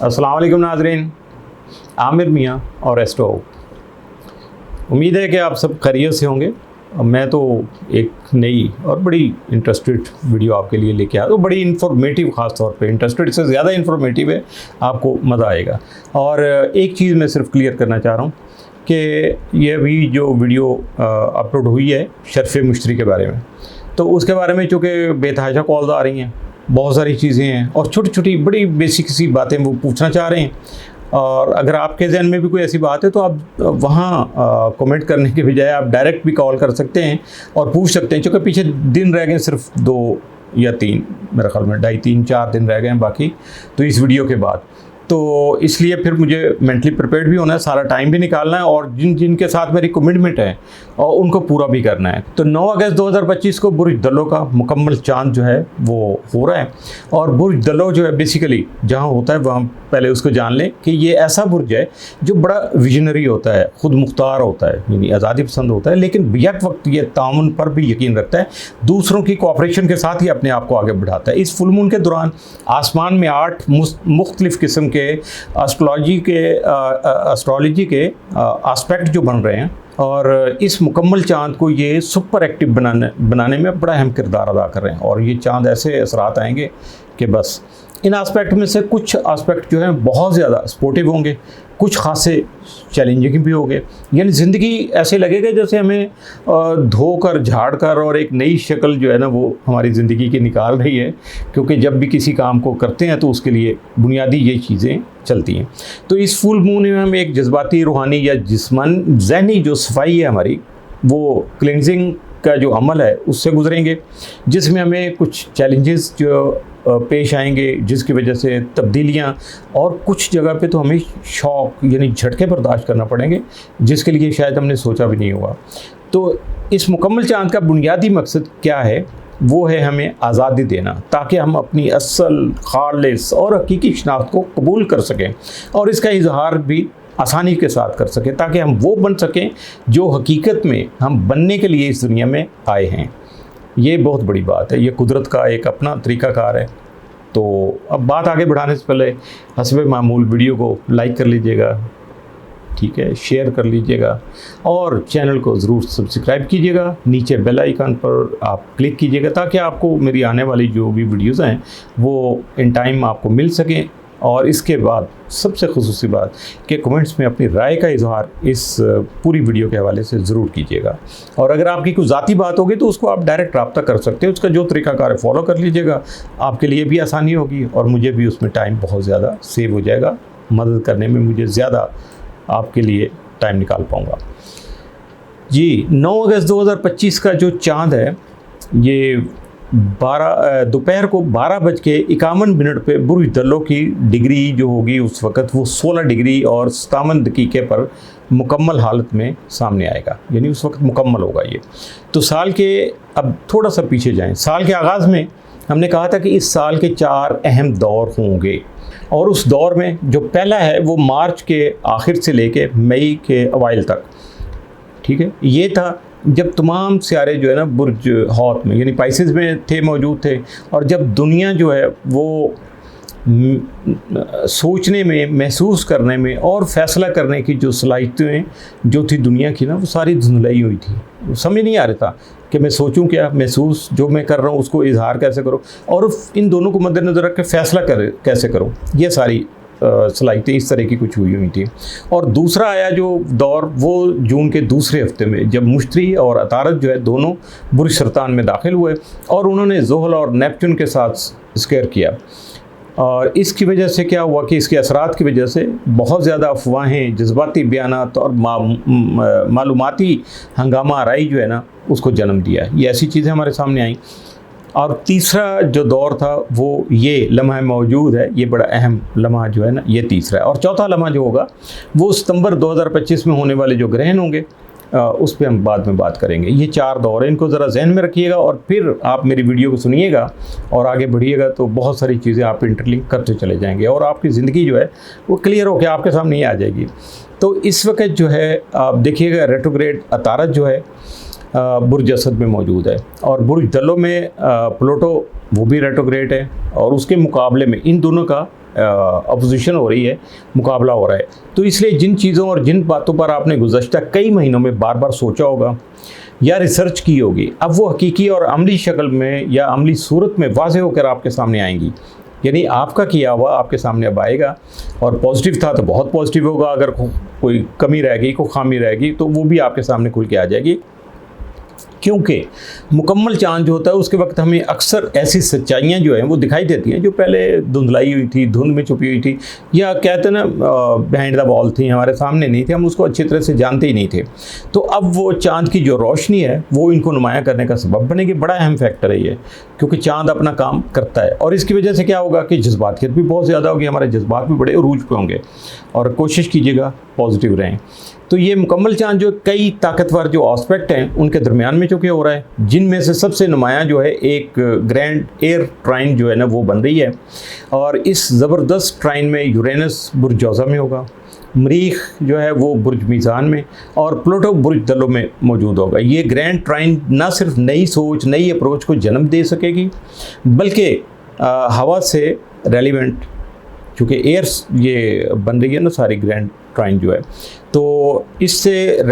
अस्सलाम वालेकुम नाज़रीन, आमिर मियाँ और एस्ट्रो। उम्मीद है कि आप सब खैरियत से होंगे। मैं तो एक नई और बड़ी इंटरेस्टेड वीडियो आपके लिए लेके आया, तो बड़ी इन्फॉर्मेटिव, ख़ास तौर पे इंटरेस्टेड से ज़्यादा इन्फॉर्मेटिव है, आपको मज़ा आएगा। और एक चीज़ मैं सिर्फ क्लियर करना चाह रहा हूँ कि ये अभी जो वीडियो अपलोड हुई है शर्फ़ मुश्तरी के बारे में, तो उसके बारे में चूँकि बेतहाशा कॉल्स आ रही हैं, बहुत सारी चीज़ें हैं और छोटी छोटी बड़ी बेसिक सी बातें वो पूछना चाह रहे हैं। और अगर आपके जहन में भी कोई ऐसी बात है तो आप वहाँ कमेंट करने के बजाय आप डायरेक्ट भी कॉल कर सकते हैं और पूछ सकते हैं, क्योंकि पीछे दिन रह गए सिर्फ 2 या 3, मेरे ख्याल में 2.5-3-4 दिन रह गए हैं बाकी, तो इस वीडियो के बाद। तो इसलिए फिर मुझे मेंटली प्रिपेयर्ड भी होना है, सारा टाइम भी निकालना है और जिनके साथ मेरी कमिटमेंट है और उनको पूरा भी करना है। तो 9 अगस्त 2025 को बुर्ज दलो का मुकम्मल चांद जो है वो हो रहा है। और बुर्ज दलो जो है बेसिकली जहाँ होता है वहाँ पहले उसको जान लें कि ये ऐसा बुर्ज है जो बड़ा विजनरी होता है, ख़ुद मुख्तार होता है, यानी आज़ादी पसंद होता है, लेकिन यक वक्त ये ताउन पर भी यकीन रखता है, दूसरों की कोऑपरेशन के साथ ही अपने आप को आगे बढ़ाता है। इस फुल मून के दौरान आसमान में 8 मुख्तलिफ़ किस्म के एस्ट्रोलॉजी के एस्पेक्ट जो बन रहे हैं, और इस मुकम्मल चाँद को ये सुपर एक्टिव बनाने में बड़ा अहम किरदार अदा कर रहे हैं। और ये चाँद ऐसे असरात आएंगे कि बस इन एस्पेक्ट में से कुछ एस्पेक्ट जो हैं बहुत ज़्यादा सपोर्टिव होंगे, कुछ खासे चैलेंजिंग भी होंगे। यानी ज़िंदगी ऐसे लगेगा जैसे हमें धोकर झाड़कर और एक नई शक्ल जो है ना वो हमारी ज़िंदगी की निकाल रही है, क्योंकि जब भी किसी काम को करते हैं तो उसके लिए बुनियादी ये चीज़ें चलती हैं। तो इस फुल मून में हम एक जज्बाती, रूहानी या जिस्मानी ज़हनी जो सफाई है हमारी, वो क्लिनजिंग का जो अमल है उससे गुजरेंगे, जिसमें हमें कुछ चैलेंजेस जो पेश आएंगे, जिसकी वजह से तब्दीलियाँ और कुछ जगह पे तो हमें शॉक यानी झटके बर्दाश्त करना पड़ेंगे, जिसके लिए शायद हमने सोचा भी नहीं होगा। तो इस मुकम्मल चाँद का बुनियादी मकसद क्या है? वो है हमें आज़ादी देना, ताकि हम अपनी असल, खालिस और हकीकी शनाख्त को कबूल कर सकें और इसका इजहार भी आसानी के साथ कर सकें, ताकि हम वो बन सकें जो हकीकत में हम बनने के लिए इस दुनिया में आए हैं। ये बहुत बड़ी बात है, ये कुदरत का एक अपना तरीक़ाकार है। तो अब बात आगे बढ़ाने से पहले हस्बे मामूल वीडियो को लाइक कर लीजिएगा, ठीक है, शेयर कर लीजिएगा और चैनल को ज़रूर सब्सक्राइब कीजिएगा। नीचे बेल आइकन पर आप क्लिक कीजिएगा ताकि आपको मेरी आने वाली जो भी वीडियोज़ हैं वो इन टाइम आपको मिल सकें। और इसके बाद सबसे खुसूसी बात कि कमेंट्स में अपनी राय का इजहार इस पूरी वीडियो के हवाले से ज़रूर कीजिएगा। और अगर आपकी कोई ज़ाती बात होगी तो उसको आप डायरेक्ट रब्ता कर सकते हैं, उसका जो तरीक़ाकार है फॉलो कर लीजिएगा, आपके लिए भी आसानी होगी और मुझे भी उसमें टाइम बहुत ज़्यादा सेव हो जाएगा, मदद करने में मुझे ज़्यादा आपके लिए टाइम निकाल पाऊँगा। जी, 9 अगस्त 2025 का जो चाँद है ये दोपहर को 12:51 पे बुर्ज दलो की डिग्री जो होगी उस वक़्त वो 16 डिग्री और 57 दकीक़े पर मुकम्मल हालत में सामने आएगा, यानी उस वक़्त मुकम्मल होगा ये। तो साल के, अब थोड़ा सा पीछे जाएं, साल के आगाज़ में हमने कहा था कि इस साल के 4 अहम दौर होंगे और उस दौर में जो पहला है वो मार्च के आखिर से लेके मई के अवाइल तक, ठीक है, ये था जब तमाम सियारे जो है ना बुर्ज हौत में यानी पाइसेस में मौजूद थे। और जब दुनिया जो है वो सोचने में, महसूस करने में और फ़ैसला करने की जो सलाहियतें जो थी दुनिया की ना, वो सारी धुंधलाई हुई थी। समझ नहीं आ रहा था कि मैं सोचूं क्या, महसूस जो मैं कर रहा हूँ उसको इजहार कैसे करूँ और इन दोनों को मद्देनज़र रख के फ़ैसला कैसे करूँ, ये सारी सलाहियतें इस तरह की कुछ हुई थी। और दूसरा आया जो दौर वो जून के दूसरे हफ्ते में, जब मुश्तरी और अतारद जो है दोनों बुर्ज सरतान में दाखिल हुए और उन्होंने ज़ोहल और नेपच्यून के साथ स्क्वायर किया। और इसकी वजह से क्या हुआ कि इसके असरात की वजह से बहुत ज़्यादा अफवाहें, जज्बाती बयानात और मालूमाती हंगामा आराई जो है ना उसको जन्म दिया। ये ऐसी चीज़ें हमारे सामने आई। और तीसरा जो दौर था वो ये लम्हा मौजूद है, ये बड़ा अहम लम्हा जो है ना ये तीसरा है। और चौथा लम्हा जो होगा वो सितंबर 2025 में होने वाले जो ग्रहण होंगे उस पर हम बाद में बात करेंगे। ये 4 दौर हैं, इनको ज़रा जहन में रखिएगा और फिर आप मेरी वीडियो को सुनिएगा और आगे बढ़िएगा तो बहुत सारी चीज़ें आप इंटरलिंक करते चले जाएंगे और आपकी ज़िंदगी जो है वो क्लियर होकर आपके सामने ही आ जाएगी। तो इस वक्त जो है आप देखिएगा रेट्रोग्रेड अतारद जो है बुर्ज असद में मौजूद है, और बुर्ज दलो में प्लूटो वो भी रेट्रोग्रेड है, और उसके मुकाबले में इन दोनों का अपोजिशन हो रही है, मुकाबला हो रहा है। तो इसलिए जिन चीज़ों और जिन बातों पर आपने गुज़श्ता कई महीनों में बार बार सोचा होगा या रिसर्च की होगी, अब वो हकीकी और अमली शक्ल में या अमली सूरत में वाज़े होकर आपके सामने आएंगी। यानी आपका किया हुआ आपके सामने अब आएगा, और पॉजिटिव था तो बहुत पॉजिटिव होगा, अगर कोई कमी रह गई, कोई खामी रह गई, तो वो भी आपके सामने खुल के आ जाएगी। क्योंकि मुकम्मल चाँद जो होता है उसके वक्त हमें अक्सर ऐसी सच्चाइयाँ जो हैं वो दिखाई देती हैं जो पहले धुंधलाई हुई थी, धुंध में छुपी हुई थी, या कहते हैं ना बिहाइंड द वॉल थी, हमारे सामने नहीं थे, हम उसको अच्छी तरह से जानते ही नहीं थे। तो अब वो चाँद की जो रोशनी है वो इनको नुमायाँ करने का सबब बनेगी। बड़ा अहम फैक्टर है ये, क्योंकि चाँद अपना काम करता है, और इसकी वजह से क्या होगा कि जज्बातियत भी बहुत ज़्यादा होगी, हमारे जज्बात भी बड़े अरूज पे होंगे, और कोशिश कीजिएगा पॉजिटिव रहें। तो ये मुकम्मल चाँद जो कई ताकतवर जो एस्पेक्ट हैं उनके दरमियान में चूँकि हो रहा है, जिनमें से सबसे नुमायाँ जो है एक ग्रैंड एयर ट्राइन जो है ना वो बन रही है, और इस ज़बरदस्त ट्राइन में यूरेनस बुर्ज जौज़ा में होगा, मरीख जो है वो बुर्ज मीज़ान में, और प्लूटो बुर्ज दलो में मौजूद होगा। ये ग्रैंड ट्राइन ना सिर्फ नई सोच, नई अप्रोच को जन्म दे सकेगी, बल्कि हवा से रेलिवेंट, चूँकि एयर्स ये बन रही है ना सारी ग्रैंड ट्राइन जो है, तो इससे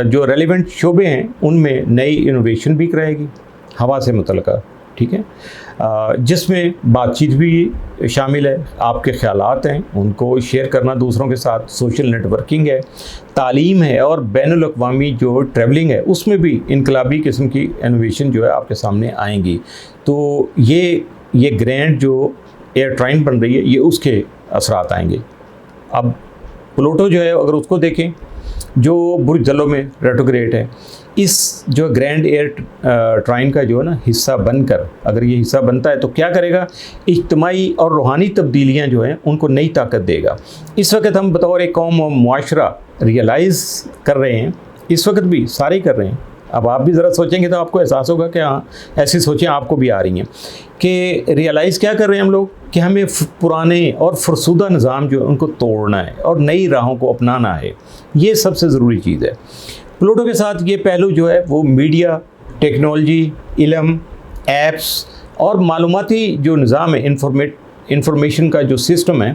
जो रेलिवेंट शोबे हैं उनमें नई इनोवेशन भी रहेगी हवा से मुतल्लिक़, ठीक है, जिसमें बातचीत भी शामिल है, आपके ख़यालात हैं उनको शेयर करना दूसरों के साथ, सोशल नेटवर्किंग है, तालीम है, और बैनुल अक़वामी जो ट्रैवलिंग है उसमें भी इनकलाबी किस्म की इनोवेशन जो है आपके सामने आएंगी। तो ये ग्रैंड जो एयर ट्राइन बन रही है ये उसके असरात आएंगे। अब प्लूटो जो है अगर उसको देखें जो बुर्ज दलो में रेट्रोग्रेड है, इस जो ग्रैंड एयर ट्राइन का जो है ना हिस्सा बनकर, अगर ये हिस्सा बनता है तो क्या करेगा, इज्तिमाई और रूहानी तब्दीलियाँ जो हैं उनको नई ताकत देगा। इस वक्त हम बतौर एक कौम और मुआशरा रियलाइज़ कर रहे हैं, इस वक्त भी सारे कर रहे हैं। अब आप भी ज़रा सोचेंगे तो आपको एहसास होगा कि हाँ ऐसी सोचें आपको भी आ रही हैं कि रियलाइज़ क्या कर रहे हैं हम लोग कि हमें पुराने और फरसुदा निज़ाम जो है उनको तोड़ना है और नई राहों को अपनाना है। ये सबसे ज़रूरी चीज़ है। प्लूटो के साथ ये पहलू जो है वो मीडिया, टेक्नोलॉजी, इल्म, एप्स और मालूमाती जो निज़ाम है, इंफॉर्मेशन का जो सिस्टम है,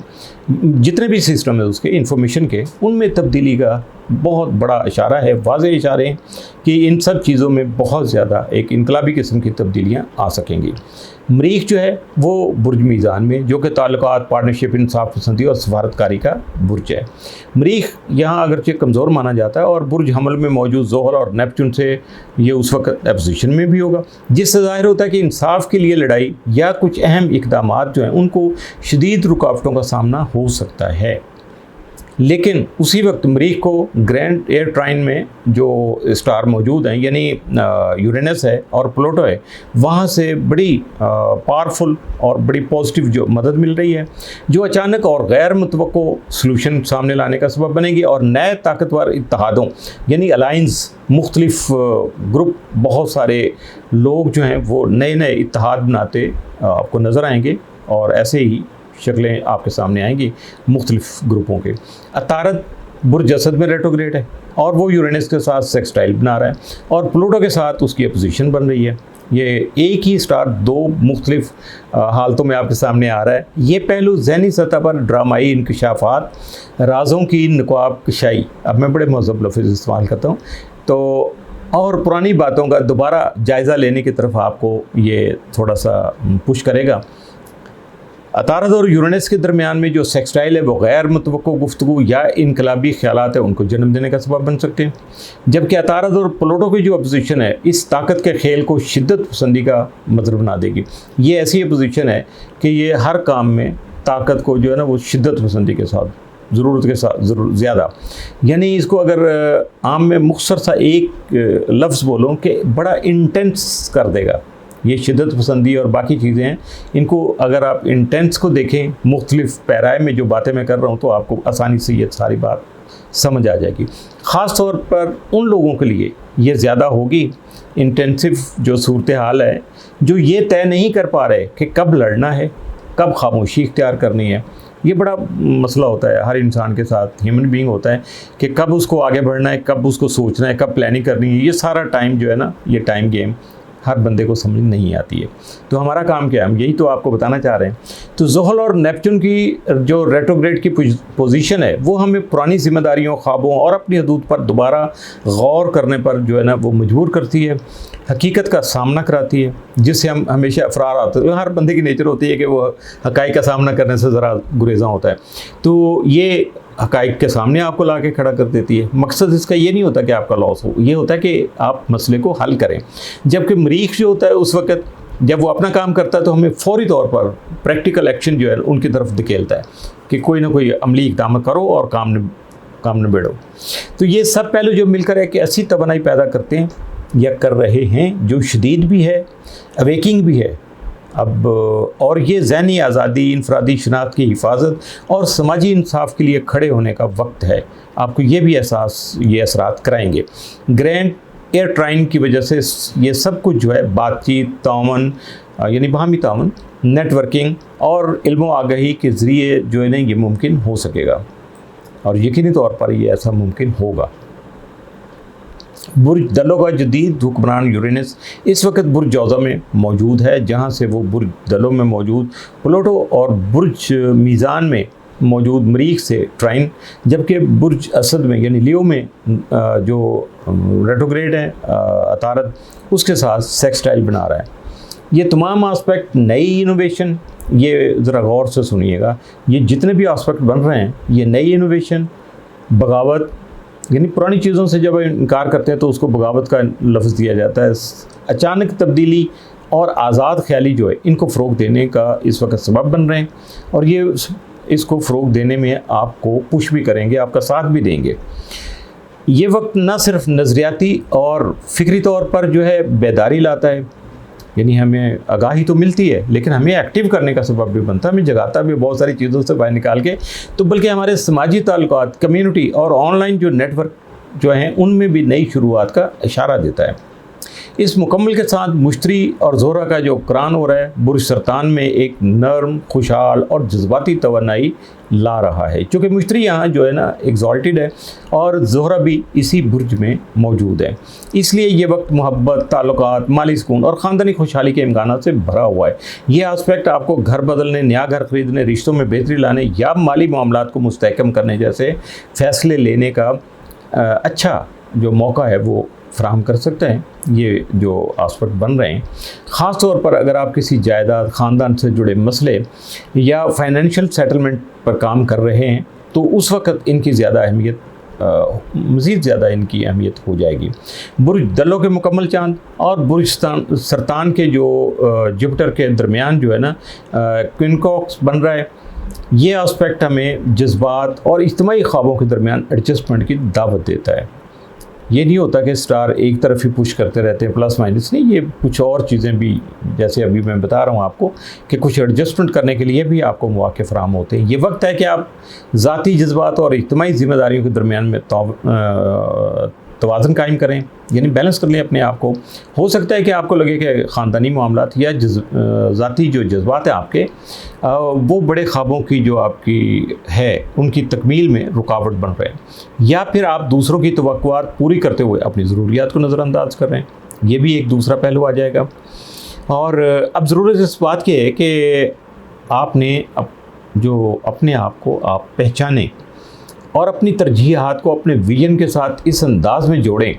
जितने भी सिस्टम है उसके इंफॉर्मेशन के, उनमें तब्दीली का बहुत बड़ा इशारा है, वाज़ेह इशारे हैं कि इन सब चीज़ों में बहुत ज़्यादा एक इनकलाबी किस्म की तब्दीलियाँ आ सकेंगी। मरीख जो है वो बुर्ज मीज़ान में, जो कि ताल्लुकात, पार्टनरशिप, इंसाफ पसंदी और सफारतकारी का बुर्ज है। मरीख यहाँ अगरचे कमज़ोर माना जाता है और बुर्ज हमल में मौजूद ज़ोहर और नेपच्यून से ये उस वक्त अपोजिशन में भी होगा, जिससे ज़ाहिर होता है कि इंसाफ के लिए लड़ाई या कुछ अहम इक़दामात जो हैं उनको शदीद रुकावटों का सामना हो सकता है। लेकिन उसी वक्त मरीख को ग्रैंड एयर ट्राइन में जो स्टार मौजूद हैं, यानी यूरेनस है और प्लूटो है, वहाँ से बड़ी पावरफुल और बड़ी पॉजिटिव जो मदद मिल रही है, जो अचानक और गैर मुतवक्को सलूशन सामने लाने का सबब बनेगी और नए ताकतवर इत्तेहादों यानी अलाइंस, मुख्तलिफ ग्रुप, बहुत सारे लोग जो हैं वो नए नए इत्तेहाद बनाते आपको नज़र आएंगे, और ऐसे ही शक्लें आपके सामने आएंगी मुख्तलिफ ग्रुपों के। अतारद बुर्ज असद में रेट्रोग्रेड है और वो यूरेनस के साथ सेक्सटाइल बना रहा है, और प्लूटो के साथ उसकी अपोजिशन बन रही है। ये एक ही स्टार दो मुख्तलिफ हालतों में आपके सामने आ रहा है। ये पहलू ज़हनी सतह पर ड्रामाई इंकशाफात, राजों की नक़ाब कशाई, अब मैं बड़े महज़ब लफ्ज़ इस्तेमाल करता हूँ, तो और पुरानी बातों का दोबारा जायज़ा लेने की तरफ आपको ये थोड़ा सा पुश करेगा। अतारद और यूरेनस के दरमियान में जो सेक्सटाइल है वो गैर मुतवक्को गुफ्तगू या इनकलाबी ख्यालात है उनको जन्म देने का सबब बन सकते हैं, जबकि अतारद और प्लूटो की जो अपोजिशन है इस ताकत के खेल को शिद्दत पसंदी का मजहर बना देगी। ये ऐसी अपोजिशन है कि ये हर काम में ताकत को जो है ना वो शिद्दत पसंदी के साथ, ज़रूरत के साथ ज़्यादा, यानी इसको अगर आम में मुख्तसर सा एक लफ्ज़ बोलूँ कि बड़ा इंटेंस कर देगा। ये शिद्दत पसंदी और बाकी चीज़ें हैं, इनको अगर आप इंटेंस को देखें मुख्तलिफ पैराए में जो बातें मैं कर रहा हूँ तो आपको आसानी से ये सारी बात समझ आ जाएगी। ख़ास तौर पर उन लोगों के लिए ये ज़्यादा होगी इंटेंसिव जो सूरत हाल है, जो ये तय नहीं कर पा रहे कि कब लड़ना है, कब खामोशी इख्तियार करनी है, ये बड़ा मसला होता है हर इंसान के साथ, ह्यूमन बीइंग होता है कि कब उसको आगे बढ़ना है, कब उसको सोचना है, कब प्लानिंग करनी है। ये सारा टाइम जो है ना, ये टाइम गेम हर बंदे को समझ नहीं आती है। तो हमारा काम क्या है, हम यही तो आपको बताना चाह रहे हैं। तो ज़ुहल और नेपच्यून की जो रेट्रोग्रेड की पोजीशन है वो हमें पुरानी जिम्मेदारियों, ख्वाबों और अपनी हदूद पर दोबारा गौर करने पर जो है ना वो मजबूर करती है, हकीकत का सामना कराती है, जिससे हम हमेशा अफरार आते हैं। हर बंदे की नेचर होती है कि वो हक़ाइक़ का सामना करने से ज़रा गुरेज़ा होता है। तो ये हक़ाइक़ के सामने आपको ला के खड़ा कर देती है। मकसद इसका ये नहीं होता कि आपका लॉस हो, ये होता है कि आप मसले को हल करें। जबकि मरीख जो होता है उस वक़्त जब वो अपना काम करता है तो हमें फ़ौरी तौर पर प्रैक्टिकल एक्शन जो है उनकी तरफ धकेलता है कि कोई ना कोई अमली इक़दाम करो और काम निबेड़ो। तो ये सब पहलू जो मिलकर एक ऐसी तवानाई पैदा करते हैं या कर रहे हैं जो शदीद भी है, अवेकिंग भी है। अब और ये ज़हनी आज़ादी, इनफरादी शनाख्त की हिफाजत और समाजी इंसाफ के लिए खड़े होने का वक्त है। आपको ये भी एहसास ये असरात कराएंगे। ग्रैंड एयर ट्राइन की वजह से ये सब कुछ जो है बातचीत, ताउन यानी बाहमी ताउन, नेटवर्किंग और इल्म आगाही के ज़रिए जो है ना ये मुमकिन हो सकेगा और यकीनी तौर पर ये ऐसा मुमकिन होगा। बुर्ज दलों का जदीद हुक्मरान यूरेनस इस वक्त बुर्ज जौज़ा में मौजूद है, जहाँ से वो बुर्ज दलों में मौजूद प्लूटो और बुर्ज मीज़ान में मौजूद मरीख से ट्राइन, जबकि बुर्ज असद में यानी लियो में जो रेट्रोग्रेड है अतारद, उसके साथ सेक्सटाइल बना रहा है। ये तमाम आस्पेक्ट नई इनोवेशन, ये ज़रा गौर से सुनिएगा, ये जितने भी आस्पेक्ट बन रहे हैं ये नई इनोवेशन, बगावत यानी पुरानी चीज़ों से जब इनकार करते हैं तो उसको बगावत का लफ्ज़ दिया जाता है। अचानक तब्दीली और आज़ाद ख्याली जो है इनको फ़रोग़ देने का इस वक्त सबब बन रहे हैं और ये इसको फ़रोग़ देने में आपको पुश भी करेंगे, आपका साथ भी देंगे। ये वक्त ना सिर्फ नज़रियाती और फ़िक्री तौर पर जो है बेदारी लाता है, यानी हमें आगाही तो मिलती है लेकिन हमें एक्टिव करने का सबब भी बनता है, हमें जगाता भी बहुत सारी चीज़ों से बाहर निकाल के, तो बल्कि हमारे समाजी ताल्लुकात, कम्युनिटी और ऑनलाइन जो नेटवर्क जो हैं उनमें भी नई शुरुआत का इशारा देता है। इस मुकम्मल के साथ मुश्तरी और ज़ोहरा का जो करान हो रहा है बुर्ज सरतान में एक नर्म, खुशहाल और जज्बाती तवानाई ला रहा है, क्योंकि मुश्तरी यहाँ जो है ना एग्जॉल्टेड है और ज़ोहरा भी इसी बुर्ज में मौजूद है। इसलिए ये वक्त मोहब्बत, ताल्लुकात, माली सुकून और ख़ानदानी खुशहाली के इम्कानात से भरा हुआ है। ये आस्पेक्ट आपको घर बदलने, नया घर ख़रीदने, रिश्तों में बेहतरी लाने या माली मामलात को मुस्तहकम करने जैसे फ़ैसले लेने का अच्छा जो मौका है वो फराहम कर सकते हैं। ये जो आस्पेक्ट बन रहे हैं, ख़ास तौर पर अगर आप किसी जायदाद, ख़ानदान से जुड़े मसले या फाइनेंशियल सेटलमेंट पर काम कर रहे हैं तो उस वक़्त इनकी ज़्यादा अहमियत, मज़ीद ज़्यादा इनकी अहमियत हो जाएगी। बुर्ज दलों के मुकम्मल चांद और बुर्ज सरतान के जो जुपिटर के दरमियान जो है ना क्विनकॉक्स बन रहा है, ये आस्पेक्ट हमें जज्बात और इज्तिमाई ख्वाबों के दरमियान एडजस्टमेंट की दावत देता है। ये नहीं होता कि स्टार एक तरफ ही पुश करते रहते हैं, प्लस माइनस नहीं, ये कुछ और चीज़ें भी जैसे अभी मैं बता रहा हूँ आपको कि कुछ एडजस्टमेंट करने के लिए भी आपको मौके फराहम होते हैं। ये वक्त है कि आप ज़ाती जज्बात और इज्तिमाई ज़िम्मेदारियों के दरमियान में तवाज़ुन कायम करें, यानी बैलेंस कर लें अपने आप को। हो सकता है कि आपको लगे कि ख़ानदानी मामलात या ज़ाती जो जज्बात हैं आपके वो बड़े ख्वाबों की जो आपकी है उनकी तकमील में रुकावट बन रहे हैं, या फिर आप दूसरों की तवक्कुआत पूरी करते हुए अपनी ज़रूरियात को नज़रअंदाज कर रहे हैं। ये भी एक दूसरा पहलू आ जाएगा। और अब ज़रूरत इस बात की है कि आपने जो अपने आप को आप पहचानें और अपनी तरजीहात को अपने विजन के साथ इस अंदाज में जोड़ें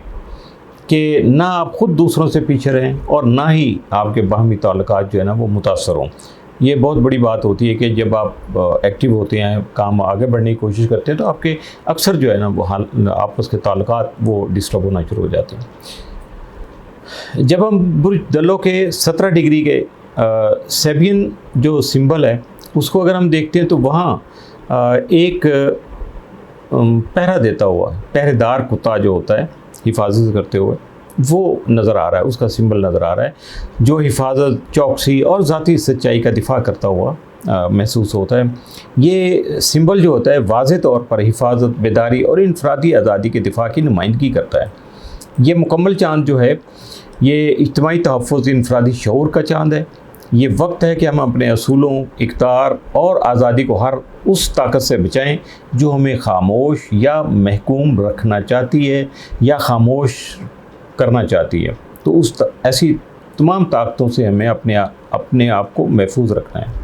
कि ना आप ख़ुद दूसरों से पीछे रहें और ना ही आपके बाहमी ताल्लुकात जो है ना वो मुतासर हों। ये बहुत बड़ी बात होती है कि जब आप एक्टिव होते हैं, काम आगे बढ़ने की कोशिश करते हैं तो आपके अक्सर जो है ना वो आपस के ताल्लुकात वो डिस्टर्ब होना शुरू हो जाते हैं। जब हम बुर्ज दलों के 17 डिग्री के सेबियन जो सिंबल है उसको अगर हम देखते हैं तो वहाँ एक पहरा देता हुआ पहरेदार कुत्ता जो होता है हिफाजत करते हुए वो नज़र आ रहा है, उसका सिंबल नज़र आ रहा है, जो हिफाजत, चौकसी और ज़ाती सच्चाई का दिफा करता हुआ महसूस होता है। ये सिंबल जो होता है वाज़े तौर पर हिफाजत, बेदारी और इनफरादी आज़ादी के दिफा की नुमाइंदगी करता है। ये मुकम्मल चांद जो है ये इज्तिमाई तहफ़्फ़ुज़, इनफरादी शऊर का चांद है। ये वक्त है कि हम अपने असूलों, इक़्तिदार और आज़ादी को हर उस ताकत से बचाएं जो हमें खामोश या महकूम रखना चाहती है या खामोश करना चाहती है। तो ऐसी तमाम ताकतों से हमें अपने आप को महफूज रखना है।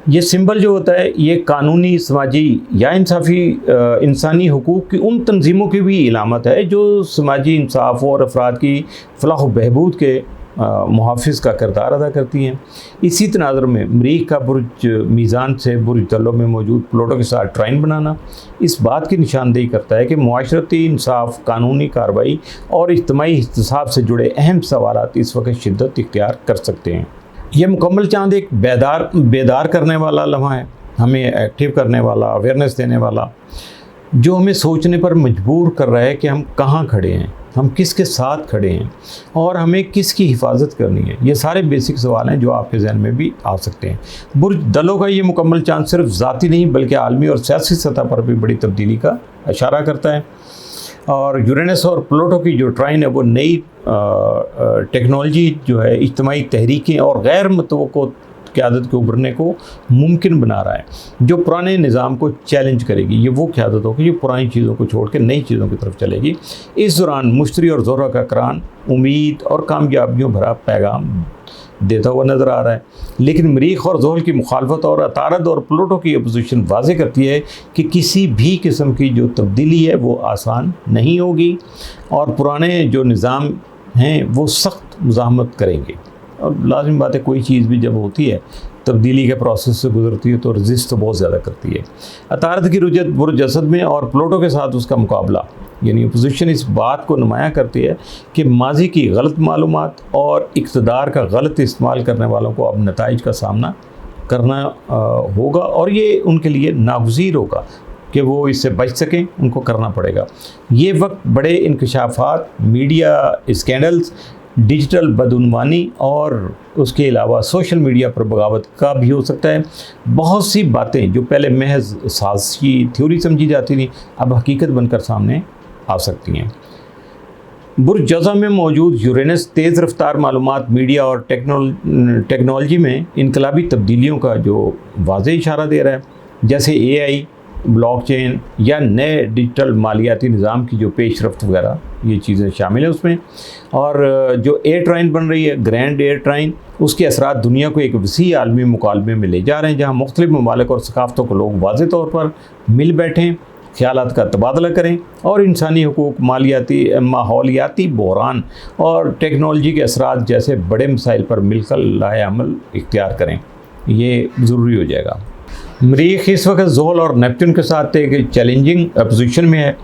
ये सिंबल जो होता है ये कानूनी, समाजी या इंसानी हुकूक़ की उन तंजीमों की भी इलामत है जो समाजी इंसाफ और अफराद की फलाह बहबूद के मुहाफ़िज़ का किरदार अदा करती हैं। इसी तनाज़ुर में मरीख़ का बुर्ज मीज़ान से बुर्ज दलों में मौजूद प्लूटो के साथ ट्राइन बनाना इस बात की निशानदेही करता है कि मुआशरती इंसाफ, कानूनी कार्रवाई और इज्तिमाई एहतसाब से जुड़े अहम सवालात इस वक्त शिद्दत इख्तियार कर सकते हैं। यह मुकम्मल चाँद एक बेदार करने वाला लम्हा है, हमें एक्टिव करने वाला, अवेयरनेस देने वाला, जो हमें सोचने पर मजबूर कर रहा है कि हम कहाँ खड़े हैं, हम किसके साथ खड़े हैं और हमें किसकी हिफाजत करनी है। ये सारे बेसिक सवाल हैं जो आपके जहन में भी आ सकते हैं। बुर्ज दलों का ये मुकम्मल चाँद सिर्फ ज़ाती नहीं बल्कि आलमी और सियासी सतह पर भी बड़ी तब्दीली का इशारा करता है। और यूरेनस और प्लूटो की जो ट्राइन है वो नई टेक्नोलॉजी जो है, इज्तिमाई तहरीकें और गैर मुतवक्को क़यादत के उभरने को मुमकिन बना रहा है, जो पुराने निज़ाम को चैलेंज करेगी। ये वो क़यादत होगी जो पुरानी चीज़ों को छोड़ के नई चीज़ों की तरफ चलेगी। इस दौरान मुश्तरी और ज़ोहरा का करान उम्मीद और कामयाबियों भरा पैगाम देता हुआ नज़र आ रहा है। लेकिन मरीख़ और ज़ोहल की मुखालफत और अतारद और प्लूटो की अपोजिशन वाज़े करती है कि किसी भी किस्म की जो तब्दीली है वो आसान नहीं होगी और पुराने जो निज़ाम हैं वो सख्त मुज़ाहमत करेंगे। और लाज़िम बात है, कोई चीज़ भी जब होती है तब्दीली के प्रोसेस से गुजरती है तो रजिस्ट तो बहुत ज़्यादा करती है। अतारद की रुजत बुर्ज असद में और प्लूटो के साथ उसका मुकाबला यानी अपोजिशन इस बात को नुमाया करती है कि माजी की गलत मालूमात और इक़्तिदार का गलत इस्तेमाल करने वालों को अब नताइज का सामना करना होगा और ये उनके लिए नागुज़ीर होगा कि वो इससे बच सकें, उनको करना पड़ेगा। ये वक्त बड़े इंकशाफात, मीडिया स्कैंडल्स, डिजिटल बदउनवानी और उसके अलावा सोशल मीडिया पर बगावत का भी हो सकता है। बहुत सी बातें जो पहले महज साज़िशी थ्योरी समझी जाती थी अब हकीकत बनकर सामने आ सकती हैं। बुर्ज जज़ा में मौजूद यूरेनस तेज़ रफ्तार मालूमात, मीडिया और टेक्नोलॉजी में इनकलाबी तब्दीलियों का जो वाज़ेह इशारा दे रहा है, जैसे AI, ब्लॉकचेन या नए डिजिटल मालियाती निज़ाम की जो पेशरफ्त वगैरह ये चीज़ें शामिल हैं उसमें। और जो एयर ट्राइन बन रही है, ग्रैंड एयर ट्राइन, उसके असरात दुनिया को एक वसी आलमी मुकालमे में ले जा रहे हैं जहाँ मुख्तलिफ ममालिक और सकाफ़तों को लोग वाज़ेह तौर पर मिल बैठें, ख़यालात का तबादला करें और इंसानी हुकूक, माहौलियाती बहरान और टेक्नोलॉजी के असरात जैसे बड़े मसाइल पर मिलकर लाए अमल इख्तियार करें। ये ज़रूरी हो जाएगा। मरीख़ इस वक्त ज़ोहल और नेपच्यून के साथ एक चैलेंजिंग पोजीशन में है,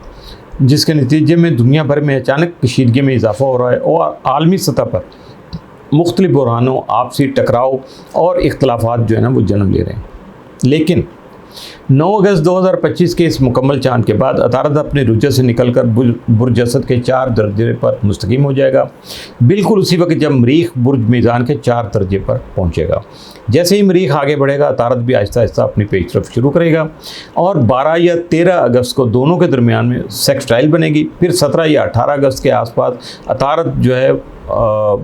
जिसके नतीजे में दुनिया भर में अचानक कशीदगी में इजाफ़ा हो रहा है और आलमी सतह पर मुख्तलिफ बहरानों, आपसी टकराव और इख्तलाफात जो है ना वो जन्म ले रहे हैं। लेकिन 9 अगस्त 2025 के इस मुकम्मल चाँद के बाद अतारद अपने रुजत से निकलकर बुर्ज असद के 4 दर्जे पर मुस्तकीम हो जाएगा, बिल्कुल उसी वक्त जब मरीख़ बुर्ज मीज़ान के 4 दर्जे पर पहुँचेगा। जैसे ही मरीख़ आगे बढ़ेगा अतारद भी आहिस्ता आहिस्ता अपनी पेशरफ शुरू करेगा और 12 या 13 अगस्त को दोनों के दरमियान में सेक्सटाइल बनेगी। फिर 17 या 18 अगस्त के आसपास अतारद जो है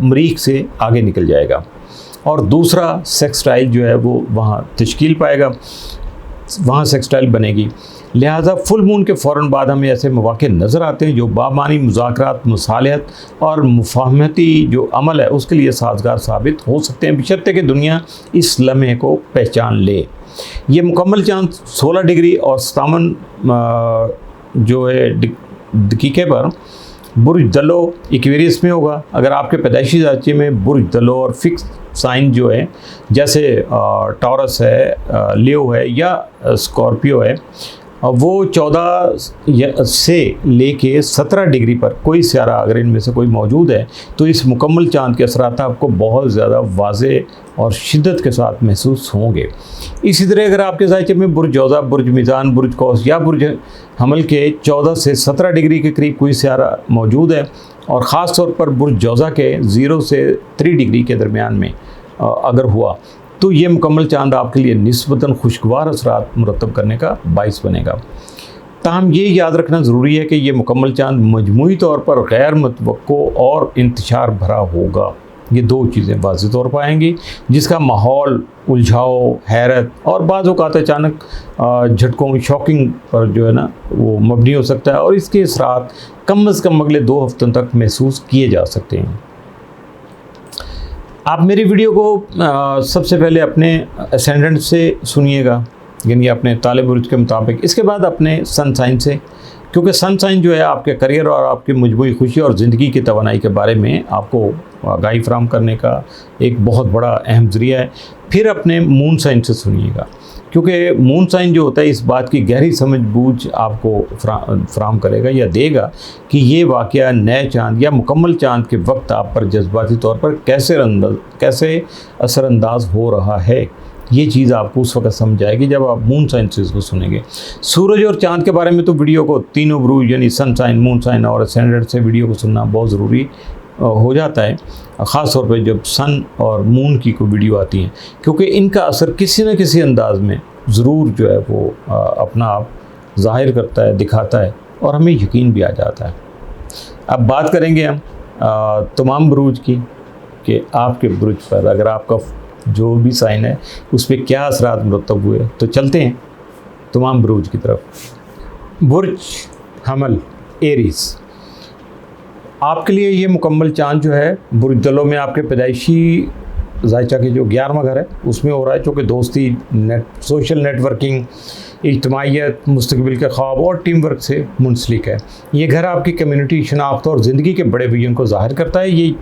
मरीख़ से आगे निकल जाएगा और दूसरा सेक्सटाइल जो है वो वहाँ तश्कील पाएगा, वहाँ सेक्सटाइल बनेगी। लिहाजा फुल मून के फ़ौरन बाद हमें ऐसे मौक़े नज़र आते हैं जो बामानी मुज़ाकरात, मुसालहत और मुफाहमती जो अमल है उसके लिए साजगार साबित हो सकते हैं, बशर्ते कि दुनिया इस लम्हे को पहचान ले। ये मुकम्मल चाँद 16 डिग्री और 57 जो है दकीक़े पर बुर्ज दलो एक्वेरियस में होगा। अगर आपके पैदाइशी ज़ाचे में बुर्ज दलो और फिक्स साइन जो है जैसे टॉरस है, लियो है या स्कॉर्पियो है, वो 14 से लेके 17 डिग्री पर कोई सियारा अगर इनमें से कोई मौजूद है तो इस मुकम्मल चाँद के असरात आपको बहुत ज़्यादा वाज़ेह और शिद्दत के साथ महसूस होंगे। इसी तरह अगर आपके ज़ायचे में बुर्ज जौज़ा, बुर्ज मीज़ान, बुर्ज कौस या बुर्ज हमल के 14 से 17 डिग्री के करीब कोई सियारा मौजूद है और ख़ास तौर पर बुर्ज जौज़ा के 0 से 3 डिग्री के दरमियान में अगर हुआ तो ये मुकम्मल चाँद आपके लिए निस्बतन खुशगवार असरात मुरतब करने का बाइस बनेगा। ताहम ये याद रखना ज़रूरी है कि ये मुकम्मल चाँद मजमूई तौर पर गैर मुतवक्को और इंतशार भरा होगा। ये दो चीज़ें वाज़ेह तौर पर आएंगी, जिसका माहौल उलझाव, हैरत और बाज़ औक़ात अचानक झटकों, शॉकिंग पर जो है ना वो मबनी हो सकता है, और इसके असरात कम अज़ कम अगले 2 हफ्तों तक महसूस किए जा सकते हैं। आप मेरी वीडियो को सबसे पहले अपने असेंडेंट से सुनिएगा, यानी अपने ताले बुर्ज के मुताबिक, इसके बाद अपने सन साइन से, क्योंकि सन साइन जो है आपके करियर और आपकी मजबूरी खुशी और ज़िंदगी की तवानाई के बारे में आपको आगाही फराहम करने का एक बहुत बड़ा अहम ज़रिया है। फिर अपने मून साइन से सुनिएगा, क्योंकि मून साइन जो होता है इस बात की गहरी समझ बूझ आपको फराहम करेगा या देगा कि ये वाक़या नए चाँद या मुकम्मल चाँद के वक्त आप पर जज्बाती तौर पर कैसे असरअंदाज हो रहा है। ये चीज़ आपको उस वक्त समझ आएगी जब आप मून साइन से इसको सुनेंगे। सूरज और चाँद के बारे में तो वीडियो को तीनों बुरूज यानी सन साइन, मून साइन और असेंडेंट से वीडियो को सुनना बहुत ज़रूरी हो जाता है, ख़ास तौर पे जब सन और मून की कोई वीडियो आती है, क्योंकि इनका असर किसी न किसी अंदाज में ज़रूर जो है वो अपना आप ज़ाहिर करता है, दिखाता है, और हमें यकीन भी आ जाता है। अब बात करेंगे हम तमाम बुरूज की कि आपके बुरुज पर अगर आपका जो भी साइन है उस पर क्या असरात मुरतब हुए। तो चलते हैं तमाम बुरूज की तरफ। बुर्ज हमल एरीज़, आपके लिए ये मुकम्मल चाँद जो है बुर्ज दलों में आपके पैदाइशी ज़ायचा के जो 11वां घर है उसमें हो रहा है, चूँकि दोस्ती, सोशल नेटवर्किंग, इज्तिमाइयत, मुस्तकबिल के ख्वाब और टीम वर्क से मुंसलिक है। ये घर आपकी कम्युनिटी, शनाख्त और ज़िंदगी के बड़े विजन को ज़ाहिर करता है। ये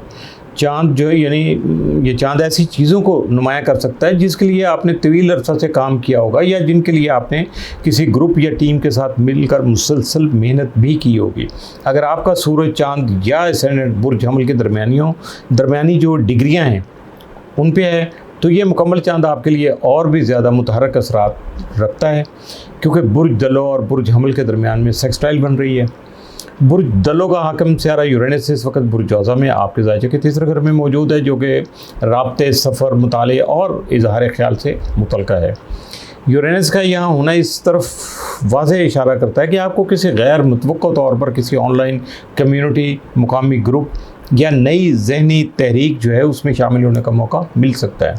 चाँद जो है यानी ये चाँद ऐसी चीज़ों को नुमायाँ कर सकता है जिसके लिए आपने तवील अरसा से काम किया होगा, या जिनके लिए आपने किसी ग्रुप या टीम के साथ मिलकर मुसलसल मेहनत भी की होगी। अगर आपका सूरज, चाँद या एसेंडेंट बुर्ज हमल के दरमियानी जो डिग्रियाँ हैं उन पे है, तो ये मुकम्मल चाँद आपके लिए और भी ज़्यादा मुतहरक असरात रखता है, क्योंकि बुर्ज दलों और बुर्ज हमल के दरमियान में सेक्सटाइल बन रही है। बुर्ज दलों का हाकिम सियारा यूरेनस इस वक्त बुर्ज जौज़ा में आपके ज़ायचे के तीसरे घर में मौजूद है, जो कि राब्ते, सफ़र, मुताले और इजहार ख्याल से मुतल्लिक़ है। यूरेनस का यहाँ होना इस तरफ वाज़ेह इशारा करता है कि आपको किसी गैर मुतवक्का तौर पर किसी ऑनलाइन कम्युनिटी, मुकामी ग्रुप या नई ज़हनी तहरीक जो है उसमें शामिल होने का मौका मिल सकता है,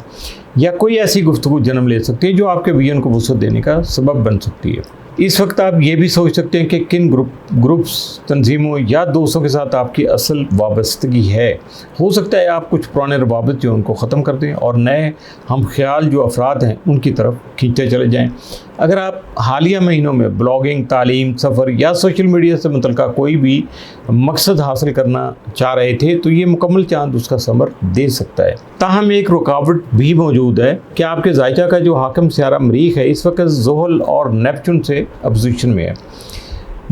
या कोई ऐसी गुफ्तगू जन्म ले सकती है जो आपके विजन को वसअत देने का सबब बन सकती है। इस वक्त आप ये भी सोच सकते हैं कि किन ग्रुप्स, तंजीमों या दोस्तों के साथ आपकी असल वाबस्तगी है। हो सकता है आप कुछ पुराने रवाबित जो उनको ख़त्म कर दें और नए हम ख्याल जो अफराद हैं उनकी तरफ खींचते चले जाएं। अगर आप हालिया महीनों में ब्लॉगिंग, तालीम, सफ़र या सोशल मीडिया से मुतल्लिक़ कोई भी मकसद हासिल करना चाह रहे थे तो ये मुकम्मल चाँद उसका समर दे सकता है। ताहम एक रुकावट भी मौजूद है कि आपके ज़ायचा का जो हाकिम सियारा मरीख है इस वक्त ज़ुहल और नेपच्यून से अपोजिशन में है,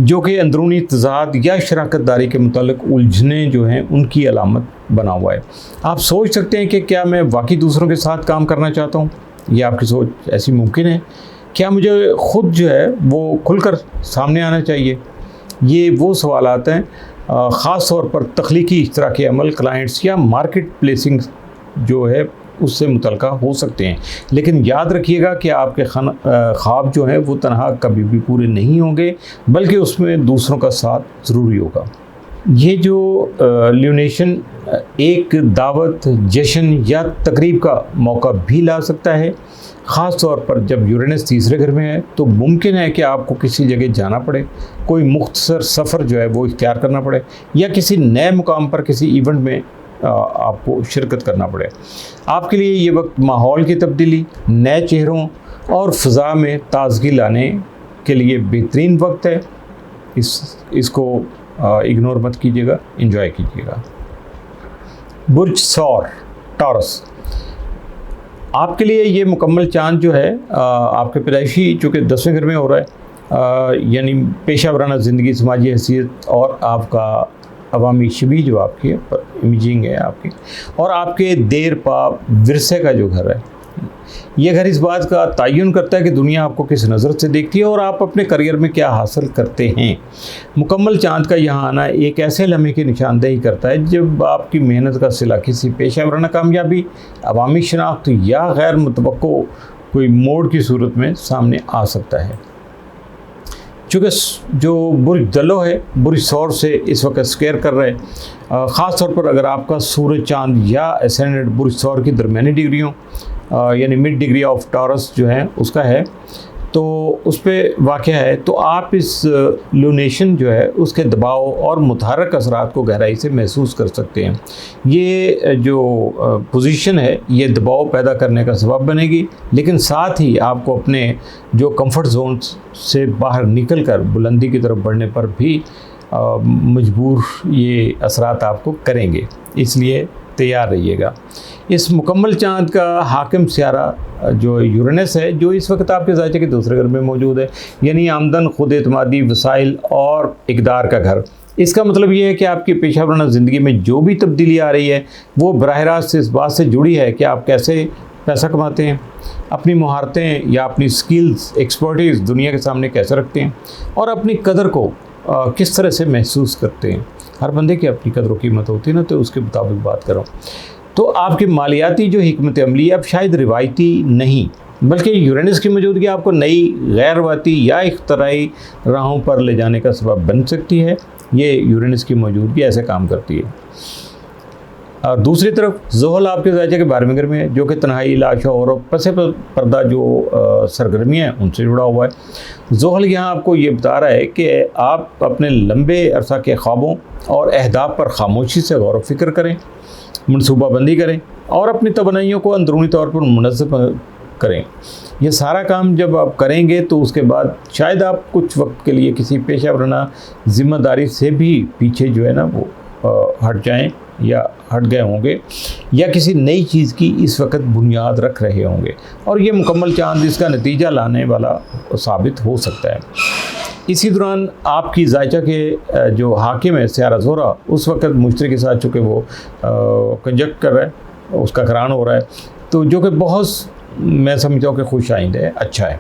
जो कि अंदरूनी तज़ाद या शराकत दारी के मुतालिक उलझने जो हैं उनकी अलामत बना हुआ है। आप सोच सकते हैं कि क्या मैं वाकई दूसरों के साथ काम करना चाहता हूँ, या आपकी सोच ऐसी मुमकिन है? क्या मुझे ख़ुद जो है वो खुलकर सामने आना चाहिए? ये वो सवालात हैं ख़ास तौर पर तख्लीकी इश्तराकी अमल, क्लाइंट्स या मार्केट प्लेसिंग जो है उससे मुतल्लिक़ हो सकते हैं। लेकिन याद रखिएगा कि आपके ख्वाब जो हैं वो तनहा कभी भी पूरे नहीं होंगे, बल्कि उसमें दूसरों का साथ ज़रूरी होगा। ये जो ल्यूनेशन एक दावत, जश्न या तकरीब का मौका भी ला सकता है, ख़ास तौर पर जब यूरेनस तीसरे घर में है। तो मुमकिन है कि आपको किसी जगह जाना पड़े, कोई मुख्तसर सफ़र जो है वो इख्तियार करना पड़े, या किसी नए मुकाम पर किसी इवेंट में आपको शिरकत करना पड़े। आपके लिए ये वक्त माहौल की तब्दीली, नए चेहरों और फ़ज़ा में ताज़गी लाने के लिए बेहतरीन वक्त है। इसको इग्नोर मत कीजिएगा, एंजॉय कीजिएगा। बुर्ज सौर टॉरस, आपके लिए ये मुकम्मल चाँद जो है आपके पैदाइशी चूँकि 10वें घर में हो रहा है, यानी पेशा वराना ज़िंदगी, समाजी हैसियत और आपका अवामी शबी जो आपकी इमेजिंग है आपकी, और आपके देर पा विरसे का जो घर है, ये घर इस बात का तयन करता है कि दुनिया आपको किस नज़र से देखती है और आप अपने करियर में क्या हासिल करते हैं। मुकम्मल चाँद का यहाँ आना एक ऐसे लम्हे की निशानदेही करता है जब आपकी मेहनत का सिला किसी पेशा वराना कामयाबी, अवामी शनाख्त या गैर मुतवक्को कोई मोड़ की सूरत में सामने आ सकता है। चूँकि जो बुर्ज दलो है बुर्ज सौर से इस वक्त स्क्वायर कर रहे हैं, ख़ास तौर पर अगर आपका सूरज चांद या एसेंडेंट बुर्ज सौर की दरमियानी डिग्री हो, यानी मिड डिग्री ऑफ टॉरस जो है उसका है, तो उस पर वाक़या है, तो आप इस लूनेशन जो है उसके दबाव और मुतहरक असरात को गहराई से महसूस कर सकते हैं। ये जो पोजीशन है ये दबाव पैदा करने का सबब बनेगी, लेकिन साथ ही आपको अपने जो कंफर्ट जोन से बाहर निकल कर बुलंदी की तरफ बढ़ने पर भी मजबूर ये असरात आपको करेंगे, इसलिए तैयार रहिएगा। इस मुकम्मल चाँद का हाकिम सियारा जो यूरेनस है, जो इस वक्त आपके ज़ायचे के दूसरे घर में मौजूद है, यानी आमदन, खुद एतमादी, वसाइल और इक़दार का घर। इसका मतलब ये है कि आपकी पेशा वराना ज़िंदगी में जो भी तब्दीली आ रही है वो बराह रास्त इस बात से जुड़ी है कि आप कैसे पैसा कमाते हैं, अपनी महारतें या अपनी स्किल्स, एक्सपर्टीज़ दुनिया के सामने कैसे रखते हैं और अपनी कदर को किस तरह से महसूस करते हैं। हर बंदे की अपनी कदर कीमत होती है ना, तो उसके मुताबिक बात करो। तो आपकी मालियाती जो हिकमत अमली अब शायद रिवायती नहीं, बल्कि यूरेनस की मौजूदगी आपको नई, गैर रवायती या इख्तराई राहों पर ले जाने का सबब बन सकती है। ये यूरेनस की मौजूदगी ऐसे काम करती है। और दूसरी तरफ ज़ोहल आपके ज़ायचे के 12वें घर में है, जो कि तन्हाई, लाशौर और पसे पर्दा जो सरगर्मियाँ हैं उनसे जुड़ा हुआ है। ज़ोहल यहाँ आपको ये बता रहा है कि आप अपने लंबे अरसा के ख्वाबों और अहदाफ पर खामोशी से गौर व फिक्र करें, मनसूबाबंदी करें और अपनी तमन्नाइयों को अंदरूनी तौर पर मुनज़्ज़म करें। ये सारा काम जब आप करेंगे तो उसके बाद शायद आप कुछ वक्त के लिए किसी पेशा वराना ज़िम्मेदारी से भी पीछे जो है ना वो हट जाएं या हट गए होंगे, या किसी नई चीज़ की इस वक्त बुनियाद रख रहे होंगे, और ये मुकम्मल चाँद इसका नतीजा लाने वाला साबित हो सकता है। इसी दौरान आपकी ज़ायचा के जो हाकिम है सियारा ज़ोहरा, उस वक्त मुश्तरी के साथ चूँकि वो कंजक्ट कर रहा है, उसका करान हो रहा है, तो जो कि बहुत मैं समझता हूँ कि खुश आइंद है, अच्छा है।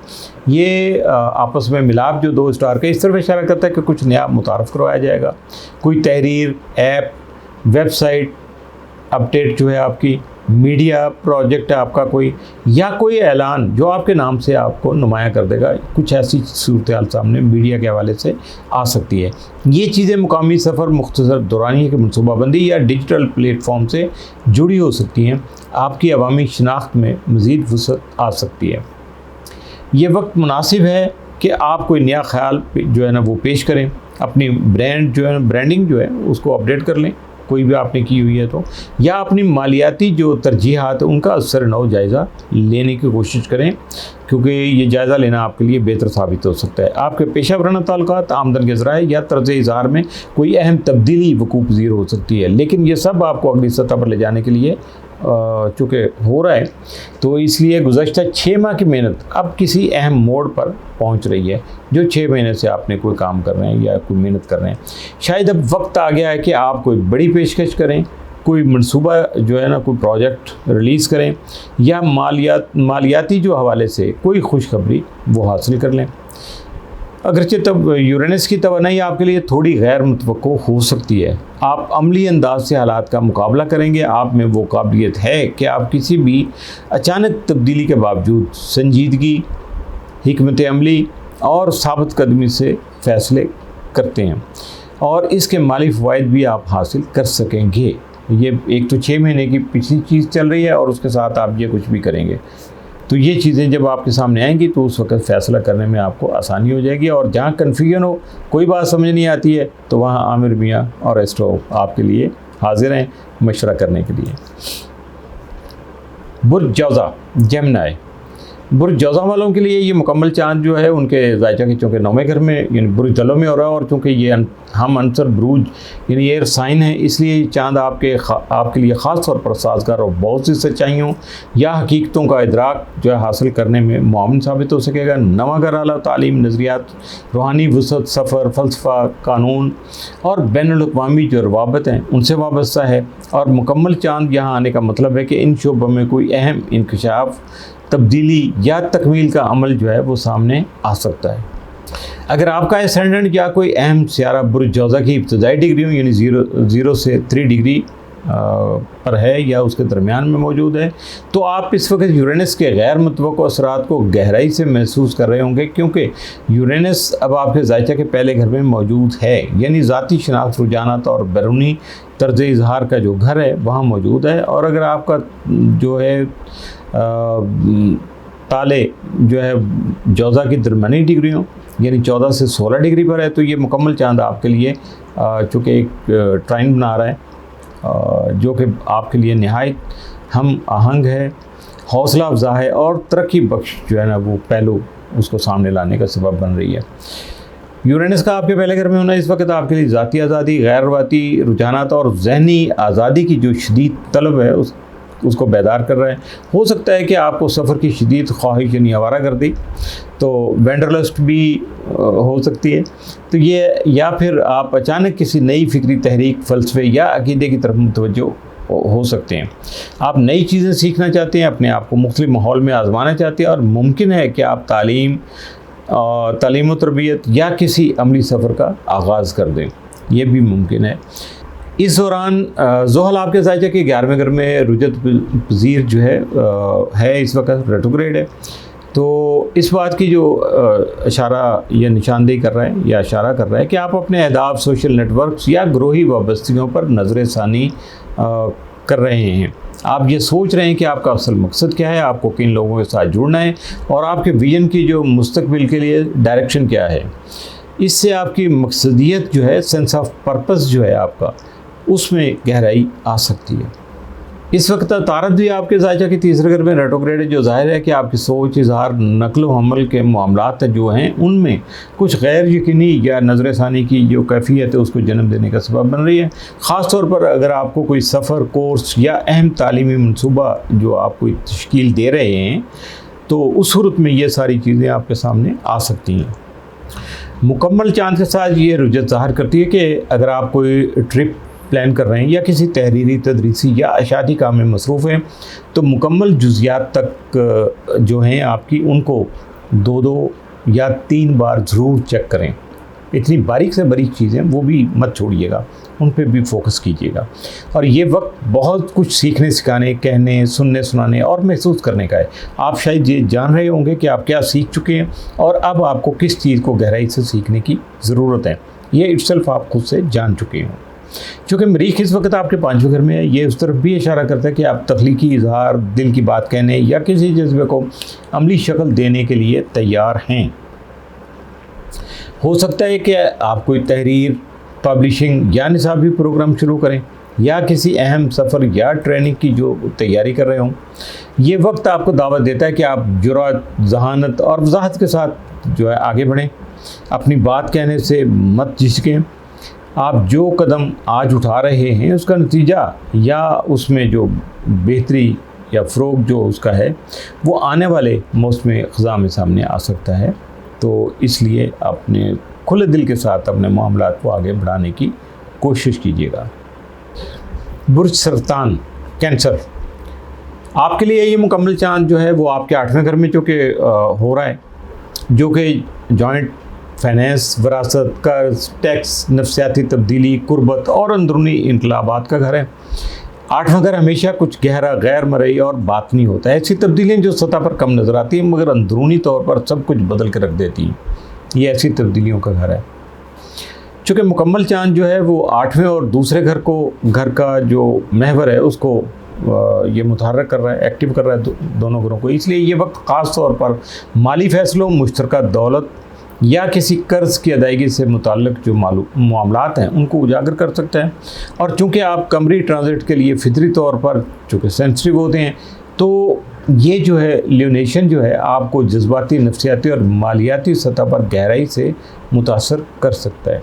ये आपस में मिलाप जो 2 स्टार का इस तरफ इशारा करता है कि कुछ नया मुतारफ़ करवाया जाएगा, कोई तहरीर, ऐप, वेबसाइट अपडेट जो है आपकी, मीडिया प्रोजेक्ट है आपका कोई, या कोई ऐलान जो आपके नाम से आपको नुमाया कर देगा। कुछ ऐसी सूरत हाल सामने मीडिया के हवाले से आ सकती है। ये चीज़ें मुकामी सफ़र, मुख्तसर दौरानिया की मनसूबाबंदी या डिजिटल प्लेटफॉर्म से जुड़ी हो सकती हैं। आपकी अवामी शनाख्त में मज़ीद वसअत आ सकती है। ये वक्त मुनासिब है कि आप कोई नया ख्याल जो है ना वो पेश करें, अपनी ब्रांड जो है ब्रांडिंग जो है उसको अपडेट कर लें, कोई भी आपने की हुई है तो, या अपनी मालियाती जो तरजीहात उनका असर नौ जायज़ा लेने की कोशिश करें, क्योंकि ये जायज़ा लेना आपके लिए बेहतर साबित हो सकता है। आपके पेशा वराना ताल्लुकात, आमदन के ज़राए या तर्ज़ इज़हार में कोई अहम तब्दीली वकूफ़ पज़ीर हो सकती है, लेकिन ये सब आपको अगली सतह पर ले जाने के लिए चूँकि हो रहा है, तो इसलिए गुज़श्ता 6 माह की मेहनत अब किसी अहम मोड़ पर पहुंच रही है। जो 6 महीने से आपने कोई काम कर रहे हैं या कोई मेहनत कर रहे हैं, शायद अब वक्त आ गया है कि आप कोई बड़ी पेशकश करें, कोई मंसूबा जो है ना कोई प्रोजेक्ट रिलीज़ करें, या मालियाती जो हवाले से कोई खुशखबरी वो हासिल कर लें। अगरचे तब यूरेनस की तवानाई आपके लिए थोड़ी गैर मुतवक्को हो सकती है। आप अमली अंदाज से हालात का मुकाबला करेंगे। आप में वो काबिलियत है कि आप किसी भी अचानक तब्दीली के बावजूद संजीदगी, हिकमत अमली और साबित कदमी से फ़ैसले करते हैं, और इसके माली फ़वाइद भी आप हासिल कर सकेंगे। ये एक तो 6 महीने की पिछली चीज़ चल रही है और उसके साथ आप ये कुछ भी करेंगे, तो ये चीज़ें जब आपके सामने आएंगी तो उस वक्त फ़ैसला करने में आपको आसानी हो जाएगी। और जहाँ कन्फ्यूजन हो, कोई बात समझ नहीं आती है, तो वहाँ आमिर मियाँ और एस्ट्रो आपके लिए हाजिर हैं मशवरा करने के लिए। बुर्ज जौज़ा जेमिनी, बुर्ज जौज़ा वालों के लिए ये मुकम्मल चाँद जो है उनके ज़ायचा के चूँकि 9वें घर में यानी बुर्ज जलो में हो रहा है, और चूँकि ये हम अंसर बुरूज यानी एयर साइन है, इसलिए ये चाँद आपके लिए ख़ास तौर पर साजगार और बहुत सी सच्चाइयों या हकीकतों का इदराक जो है हासिल करने में मुआविन साबित हो सकेगा। नवा घर आला तालीम, नज़रियात, रूहानी वसअत, सफ़र, फ़लसफ़ा, कानून और बैनुल-अक़वामी जो रवाबत हैं उनसे वाबस्ता है। और मुकम्मल चाँद यहाँ आने का मतलब है कि इन शोबों में कोई अहम इंकशाफ, तब्दीली या तकमील का अमल जो है वो सामने आ सकता है। अगर आपका एसेंडेंट या कोई अहम सियारा बुर्ज जौज़ा की इब्तदाई डिग्री हो, यानी 0 से 3 डिग्री पर है या उसके दरमियान में मौजूद है, तो आप इस वक्त यूरेनस के गैर मुतवक्को असरात को गहराई से महसूस कर रहे होंगे, क्योंकि यूरेनस अब आपके जायचा के पहले घर में मौजूद है, यानी ज़ाती शनाख्त, रुझानात और बैरूनी तर्ज इजहार का जो घर है वहाँ मौजूद है। और अगर आपका जो है ताले जो है जौज़ा की दरमियानी डिग्रियों यानी 14 से 16 डिग्री पर है, तो ये मुकम्मल चांद आपके लिए चूँकि एक ट्राइन बना रहा है जो कि आपके लिए नहायत हम आहंग है, हौसला अफजा है और तरक्की बख्श जो है ना वो पहलू उसको सामने लाने का सबब बन रही है। यूरेनस का आपके पहले घर में होना इस वक्त आपके लिए ज़ाती आज़ादी, गैर रवाती रुझानात और जहनी आज़ादी की जो शदीद तलब है उसको बेदार कर रहा है। हो सकता है कि आपको सफ़र की शदीद ख्वाहिश यानी आवारा कर दी, तो वेंडरलस्ट भी हो सकती है। तो ये या फिर आप अचानक किसी नई फ़िक्री तहरीक, फ़लसफ़े या अक़ीदे की तरफ मुतवज्जो हो सकते हैं। आप नई चीज़ें सीखना चाहते हैं, अपने आप को मुख्तलिफ माहौल में आज़माना चाहते हैं और मुमकिन है कि आप तालीम व तरबियत या किसी अमली सफ़र का आगाज़ कर दें, ये भी मुमकिन है। इस दौरान ज़ोहल आपके ज़ायचा के 11वें घर में रुजत पज़ीर जो है इस वक्त रेट्रोग्रेड है, तो इस बात की जो इशारा या निशानदेही कर रहा है या इशारा कर रहा है कि आप अपने अहदाफ, सोशल नेटवर्क्स या ग्रोही वाबस्तगियों पर नज़र षानी कर रहे हैं। आप ये सोच रहे हैं कि आपका असल मकसद क्या है, आपको किन लोगों के साथ जुड़ना है और आपके विजन की जो मुस्तकबिल के लिए डायरेक्शन क्या है। इससे आपकी मकसदियत जो है, सेंस ऑफ पर्पस जो है आपका, उसमें गहराई आ सकती है। इस वक्त तारत भी आपके ज़ायचा के तीसरे घर में रेट्रोग्रेड है, जो जाहिर है कि आपकी सोच, इजहार, नकल व हमल के मामलात जो हैं उनमें कुछ गैर यकीनी या नज़र षानी की जो कैफियत है उसको जन्म देने का सबब बन रही है। ख़ास तौर पर अगर आपको कोई सफ़र, कोर्स या अहम तालीमी मनसूबा जो आप कोई तश्कील दे रहे हैं, तो उस सूरत में ये सारी चीज़ें आपके सामने आ सकती हैं। मुकम्मल चांद के साथ ये रुजत ज़ाहिर करती है कि अगर आप कोई ट्रिप प्लान कर रहे हैं या किसी तहरीरी, तदरीसी या अशाती काम में मसरूफ़ हैं, तो मुकम्मल जुज़ियात तक जो हैं आपकी उनको 2 या 3 बार ज़रूर चेक करें। इतनी बारीक से बारीक चीज़ें वो भी मत छोड़िएगा, उन पे भी फोकस कीजिएगा। और ये वक्त बहुत कुछ सीखने, सिखाने, कहने, सुनने, सुनाने और महसूस करने का है। आप शायद ये जान रहे होंगे कि आप क्या सीख चुके हैं और अब आपको किस चीज़ को गहराई से सीखने की ज़रूरत है। ये इट्सल्फ आप खुद से जान चुके हैं। चूँकि मरीख इस वक्त आपके 5वें घर में है, ये उस तरफ भी इशारा करता है कि आप तख्लीकी इजहार, दिल की बात कहने या किसी जज्बे को अमली शक्ल देने के लिए तैयार हैं। हो सकता है कि आप कोई तहरीर, पब्लिशिंग या निसाबी प्रोग्राम शुरू करें या किसी अहम सफ़र या ट्रेनिंग की जो तैयारी कर रहे हों। ये वक्त आपको दावत देता है कि आप जुरात, ज़हानत और वज़ाहत के साथ जो है आगे बढ़ें। अपनी बात कहने से मत झिझकें। आप जो कदम आज उठा रहे हैं उसका नतीजा या उसमें जो बेहतरी या फ़रोग जो उसका है वो आने वाले मौसम ख़ज़ा में सामने आ सकता है। तो इसलिए अपने खुले दिल के साथ अपने मामलात को आगे बढ़ाने की कोशिश कीजिएगा। बुर्ज सरतान, कैंसर, आपके लिए ये मुकम्मल चांद जो है वो आपके 8वें घर में चूँकि हो रहा है, जो कि जॉइंट फाइनेंस, विरासत, कर्ज, टैक्स, नफ्सियाती तब्दीली, कुर्बत और अंदरूनी इनकलाबात का घर है। 8वां घर हमेशा कुछ गहरा, गैर मरई और बातनी होता है। ऐसी तब्दीलियाँ जो सतह पर कम नज़र आती हैं मगर अंदरूनी तौर पर सब कुछ बदल के रख देती हैं, ये ऐसी तब्दीलियों का घर है। चूँकि मुकम्मल चांद जो है वो 8वें और दूसरे घर का जो महवर है उसको ये मुतहर्रिक कर रहा है, एक्टिव कर रहा है दोनों घरों को। इसलिए ये वक्त ख़ास तौर पर माली फ़ैसलों, मुश्तरका दौलत या किसी कर्ज़ की अदायगी से मुताल्लिक़ जो मामलात हैं उनको उजागर कर सकता है। और चूँकि आप कमरी ट्रांजिट के लिए फितरी तौर पर चूँकि सेंसिटिव होते हैं, तो ये जो है ल्यूनेशन जो है आपको जज्बाती, नफ्सियाती और मालियाती सतह पर गहराई से मुतासर कर सकता है।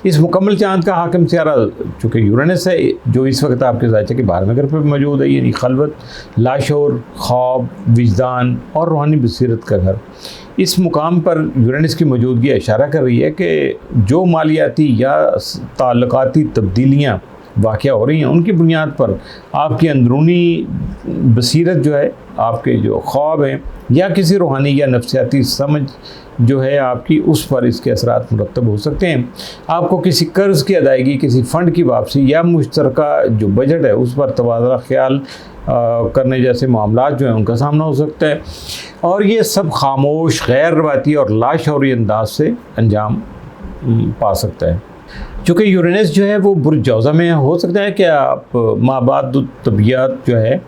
इस मुकम्मल चांद का हाकिम सियारा चूँकि यूरेनस है, जो इस वक्त आपके ज़ायचे के 12वें घर पर मौजूद है, यानी खलवत, लाशोर, ख्वाब, विजदान और रूहानी बसीरत का घर। इस मुकाम पर यूरेनस की मौजूदगी इशारा कर रही है कि जो मालियाती या ताल्लुकाती तब्दीलियाँ वाक़या हो रही हैं उनकी बुनियाद पर आपकी अंदरूनी बसीरत जो है, आपके जो ख्वाब हैं या किसी रूहानी या नफ्सियाती समझ जो है आपकी, उस पर इसके असरात मुरतब हो सकते हैं। आपको किसी कर्ज़ की अदायगी, किसी फ़ंड की वापसी या मुश्तरका जो बजट है उस पर तबादला ख्याल करने जैसे मामलात जो हैं उनका सामना हो सकता है। और ये सब खामोश, गैर रवायती और लाशऊरी अंदाज से अंजाम पा सकता है। चूँकि यूरेनस जो है वो बुर्ज जौज़ा में हो सकता है कि आप माबाद तबियत जो है,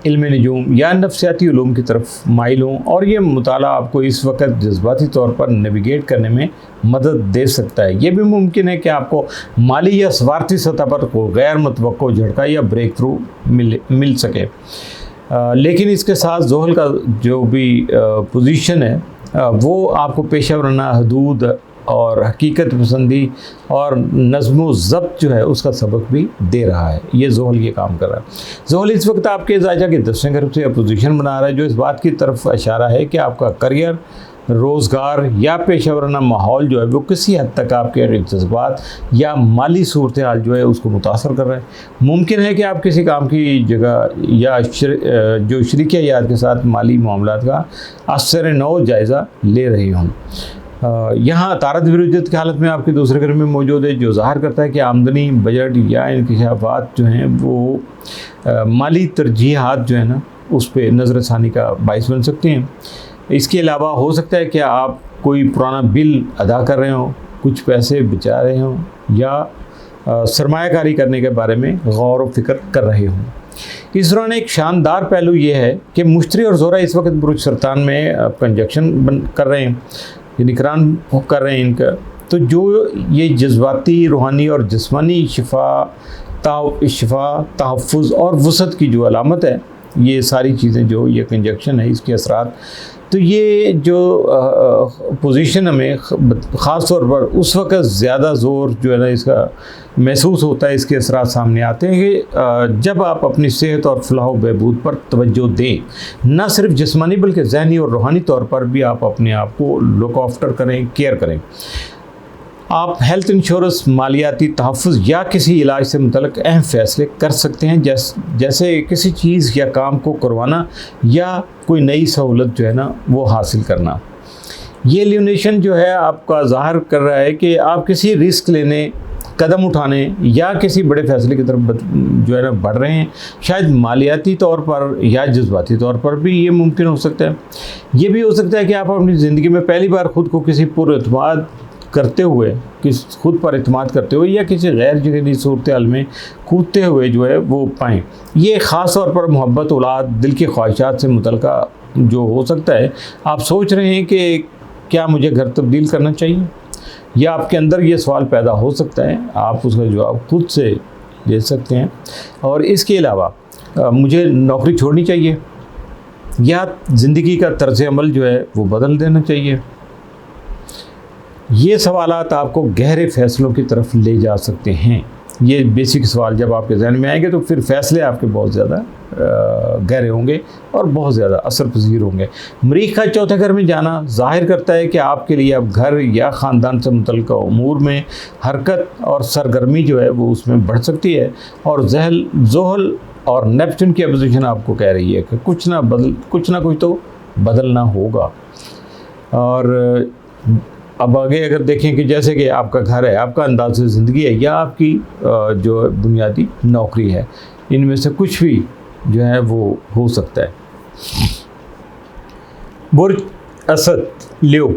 इल्म नजूम या नफ्सियाती उलूम की तरफ माइल हों, और ये मुताला आपको इस वक्त जज्बाती तौर पर नेविगेट करने में मदद दे सकता है। ये भी मुमकिन है कि आपको माली या स्वार्थी सतह पर कोई गैर मुतवक्को झटका या ब्रेक थ्रू मिल सके। लेकिन इसके साथ ज़ोहल का जो भी पोजीशन है वो आपको पेशा वराना हदूद और हकीकत पसंदी और नज़्म ज़ब्त जो है उसका सबक भी दे रहा है। ये ज़ोहल ये काम कर रहा है। ज़ोहल इस वक्त आपके ज़ायजा के 10वें घर से अपोजिशन बना रहा है, जो इस बात की तरफ इशारा है कि आपका करियर, रोज़गार या पेशा वराना माहौल जो है वो किसी हद तक आपके जज्बात या माली सूरत हाल जो है उसको मुतासर कर रहा है। मुमकिन है कि आप किसी काम की जगह या जो शरीकिया याद के साथ माली मामलात का असर नौ जायज़ा ले रहे हों। यहाँ तारत विरुद्धत की हालत में आपके दूसरे घर में मौजूद है, जो ज़ाहिर करता है कि आमदनी, बजट या इंकशाफात जो हैं वो माली तरजीहात जो है ना उस पर नज़रसानी का बाइस बन सकती हैं। इसके अलावा हो सकता है कि आप कोई पुराना बिल अदा कर रहे हों, कुछ पैसे बचा रहे हों या सरमायाकारी करने के बारे में गौर व फिक्र कर रहे हों। इस दौरान एक शानदार पहलू ये है कि मुश्तरी और ज़ोहरा इस वक्त बुरुज सरतान में कंजक्शन कर रहे हैं, निगरान कर रहे हैं इनका। तो जो ये जज्बाती, रूहानी और जिस्मानी शिफा, तहफ़्फ़ुज़ और वसअत की जो अलामत है, ये सारी चीज़ें जो ये कंजक्शन है इसके असरात, तो ये जो पोजीशन हमें ख़ास तौर पर उस वक्त ज़्यादा ज़ोर जो है ना इसका महसूस होता है, इसके असरात सामने आते हैं कि जब आप अपनी सेहत और फलाह बहबूद पर तवज्जो दें, न सिर्फ जिस्मानी बल्कि ज़हनी और रूहानी तौर पर भी आप अपने आप को लुक आफ्टर करें, केयर करें। आप हेल्थ इंश्योरेंस, मालियाती तहफ़्फ़ुज़ या किसी इलाज से मुतल्लिक़ अहम फ़ैसले कर सकते हैं, जैसे किसी चीज़ या काम को करवाना या कोई नई सहूलत जो है ना वो हासिल करना। ये ल्यूनेशन जो है आपका ज़ाहिर कर रहा है कि आप किसी रिस्क लेने, कदम उठाने या किसी बड़े फ़ैसले की तरफ जो है ना बढ़ रहे हैं। शायद मालियाती तौर पर या जज्बाती तौर पर भी ये मुमकिन हो सकता है। ये भी हो सकता है कि आप अपनी ज़िंदगी में पहली बार ख़ुद को किसी पुरएतमाद करते हुए, खुद पर एतमाद करते हुए या किसी गैर जगनी सूरत हाल में कूदते हुए जो है वो पाएँ। ये ख़ास तौर पर मोहब्बत, औलाद, दिल की ख्वाहिशात से मुतल्लिक़ा जो हो सकता है। आप सोच रहे हैं कि क्या मुझे घर तब्दील करना चाहिए, या आपके अंदर ये सवाल पैदा हो सकता है। आप उसका जवाब खुद से दे सकते हैं। और इसके अलावा मुझे नौकरी छोड़नी चाहिए या ज़िंदगी का तर्ज़ अमल जो है वो बदल देना चाहिए। ये सवालात आपको गहरे फ़ैसलों की तरफ ले जा सकते हैं। ये बेसिक सवाल जब आपके जहन में आएंगे तो फिर फ़ैसले आपके बहुत ज़्यादा गहरे होंगे और बहुत ज़्यादा असर पजीर होंगे। मरीख़ का चौथे घर में जाना ज़ाहिर करता है कि आपके लिए अब घर या ख़ानदान से मुतल्लिक़ उमूर में हरकत और सरगर्मी जो है वो उसमें बढ़ सकती है। और ज़ोहल और नेपच्यून की अपोजिशन आपको कह रही है कि कुछ ना कुछ तो बदलना होगा। और अब आगे अगर देखें कि जैसे कि आपका घर है, आपका अंदाज़ ज़िंदगी है या आपकी जो बुनियादी नौकरी है, इनमें से कुछ भी जो है वो हो सकता है। बुर्ज असद लियो,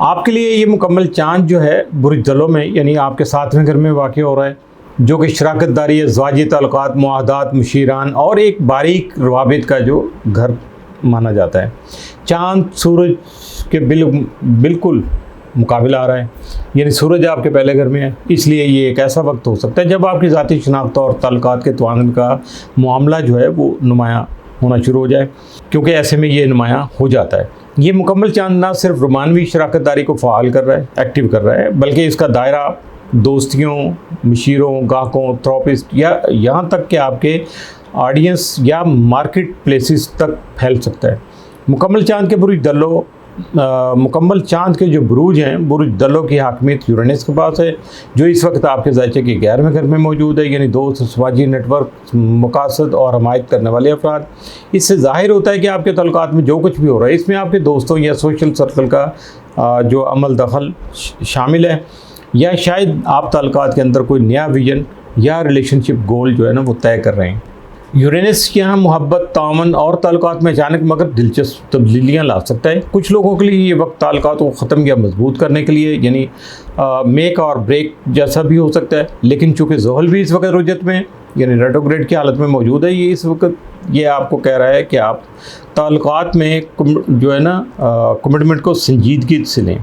आपके लिए ये मुकम्मल चांद जो है बुर्ज दलो में यानी आपके 7वें घर में वाक़ हो रहा है, जो कि शराकत दारी, ज़वाजी ताल्लुकात, मुआहदात, मुशीरान और एक बारीक रवाबित का जो घर माना जाता है। चांद सूरज के बिल्कुल मुकाबला आ रहा है, यानी सूरज आपके पहले घर में है। इसलिए ये एक ऐसा वक्त हो सकता है जब आपकी ज़ाती शनाख्त और ताल्लुकात के तवाज़ुन का मामला जो है वो नुमाया होना शुरू हो जाए, क्योंकि ऐसे में ये नुमाया हो जाता है। ये मुकम्मल चांद ना सिर्फ रोमानवी शराकत दारी को फ़ाल कर रहा है, एक्टिव कर रहा है, बल्कि इसका दायरा दोस्तियों, मशीरों, गाहकों, थेरेपिस्ट या यहाँ तक कि आपके ऑडियंस या मार्केट प्लेसेस तक फैल सकता है। मुकम्मल चांद के बुर्ज दलो मुकम्मल चाँद के जो बुरूज हैं, बुरुज दलों की हाकमियत यूरेनस के पास है, जो इस वक्त आपके ज़ायचे के 11वें घर में मौजूद है, यानी दोस्त, समाजी नेटवर्क, मकासद और हमायत करने वाले अफराद। इससे ज़ाहिर होता है कि आपके तल्लुकात में जो कुछ भी हो रहा है, इसमें आपके दोस्तों या सोशल सर्कल का जो अमल दखल शामिल है, या शायद आप ताल्लुकात के अंदर कोई नया विजन या रिलेशनशिप गोल जो है ना वो तय कर रहे हैं। यूरेनस के यहाँ मोहब्बत, तामन और ताल्लुकात में अचानक मगर दिलचस्प तब्दीलियाँ ला सकता है। कुछ लोगों के लिए ये वक्त ताल्लुकात को ख़त्म या मजबूत करने के लिए, यानी मेक और ब्रेक जैसा भी हो सकता है। लेकिन चूँकि ज़ोहल भी इस वक्त रुजत में, यानी रेट्रोग्रेड की हालत में मौजूद है, ये इस वक्त ये आपको कह रहा है कि आप ताल्लुकात में जो है ना कमिटमेंट को संजीदगी से लें,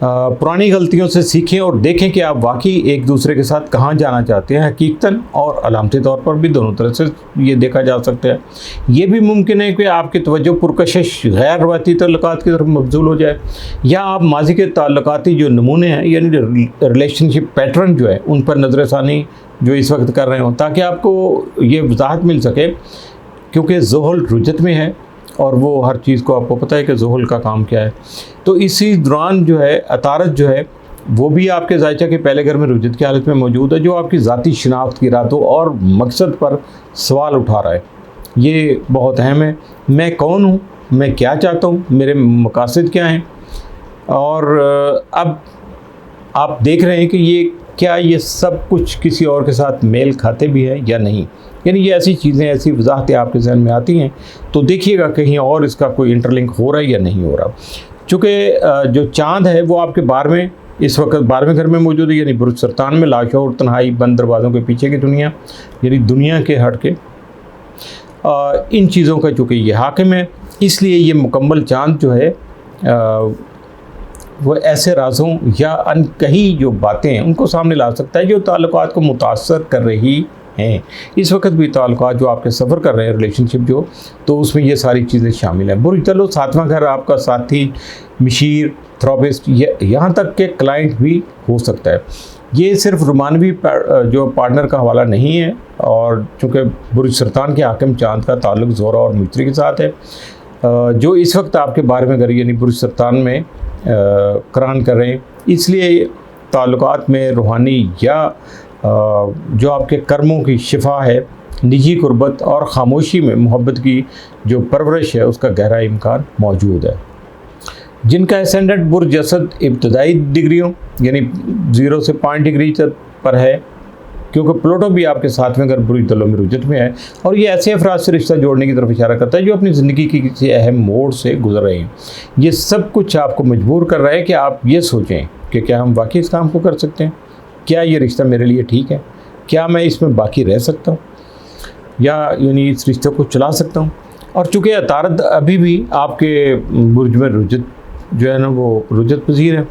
पुरानी गलतियों से सीखें और देखें कि आप वाकई एक दूसरे के साथ कहाँ जाना चाहते हैं, हकीकतन और अलामती तौर पर भी दोनों तरह से ये देखा जा सकता है। ये भी मुमकिन है कि आपकी तवज्जो पुरकशिश गैर रवायती ताल्लुकात की तरफ मबज़ूल हो जाए, या आप माजी के ताल्लुकाती जो नमूने हैं, यानी रिलेशनशिप पैटर्न जो है, उन पर नज़रसानी जो इस वक्त कर रहे हों, ताकि आपको ये वजाहत मिल सके। क्योंकि ज़ोहल रुजत में है और वो हर चीज़ को आपको पता है कि ज़ोहल का काम क्या है। तो इसी दौरान जो है अतारत जो है वो भी आपके ज़ायचा के पहले घर में रुजत की हालत में मौजूद है, जो आपकी ज़ाती शिनाख्त की रातों और मकसद पर सवाल उठा रहा है। ये बहुत अहम है। मैं कौन हूँ, मैं क्या चाहता हूँ, मेरे मकासद क्या हैं, और अब आप देख रहे हैं कि ये सब कुछ किसी और के साथ मेल खाते भी है या नहीं। यानी ये ऐसी चीज़ें, ऐसी वजाहतें आपके जहन में आती हैं, तो देखिएगा कहीं और इसका कोई इंटरलिंक हो रहा है या नहीं हो रहा। चूँकि जो चाँद है वो आपके 12वें, इस वक्त 12वें घर में मौजूद है, यानी बुरुज सरतान में, लाशोर, तन्हाई, बंद दरवाज़ों के पीछे की दुनिया, यानी दुनिया के हट के इन चीज़ों का चूँकि ये हाकिम है, इसलिए ये मुकम्मल चाँद जो है वो ऐसे राज़ों या अनकही जो बातें हैं उनको सामने ला सकता है, जो ताल्लुकात को मुतासर कर रही हैं। इस वक्त भी ताल्लुकात जो आपके सफ़र कर रहे हैं, रिलेशनशिप जो, तो उसमें ये सारी चीज़ें शामिल हैं। बुरुज चलो 7वां घर आपका साथी, मशीर, थेरेपिस्ट, यहाँ तक के क्लाइंट भी हो सकता है। ये सिर्फ रोमानवी जो पार्टनर का हवाला नहीं है, और चूँकि बुरुज सरतान के हाकिम चाँद का ताल्लुक ज़ोहरा और मित्री के साथ है, जो इस वक्त आपके 12वें घर यानी बुरुज सरतान में करान कर रहे हैं, इसलिए ताल्लुकात में रूहानी या जो आपके कर्मों की शिफा है, निजी कुर्बत और ख़ामोशी में मोहब्बत की जो परवरिश है, उसका गहरा इम्कान मौजूद है। जिनका एसेंडेंट बुर्ज असद इब्तदाई डिग्रियों यानी 0 से 5 डिग्री तक पर है, क्योंकि प्लूटो भी आपके 7वें घर बुरुज दलों में रुजत में है, और ये ऐसे अफराद से रिश्ता जोड़ने की तरफ इशारा करता है जो अपनी ज़िंदगी की किसी अहम मोड़ से गुजर रहे हैं। ये सब कुछ आपको मजबूर कर रहा है कि आप ये सोचें कि क्या हम वाकई इस काम को कर सकते हैं, क्या ये रिश्ता मेरे लिए ठीक है, क्या मैं इसमें बाकी रह सकता हूँ, या यानी इस रिश्ते को चला सकता हूँ। और चूँकि अतारत अभी भी आपके बुर्ज में रुजत जो है ना वो रुजत पजीर है,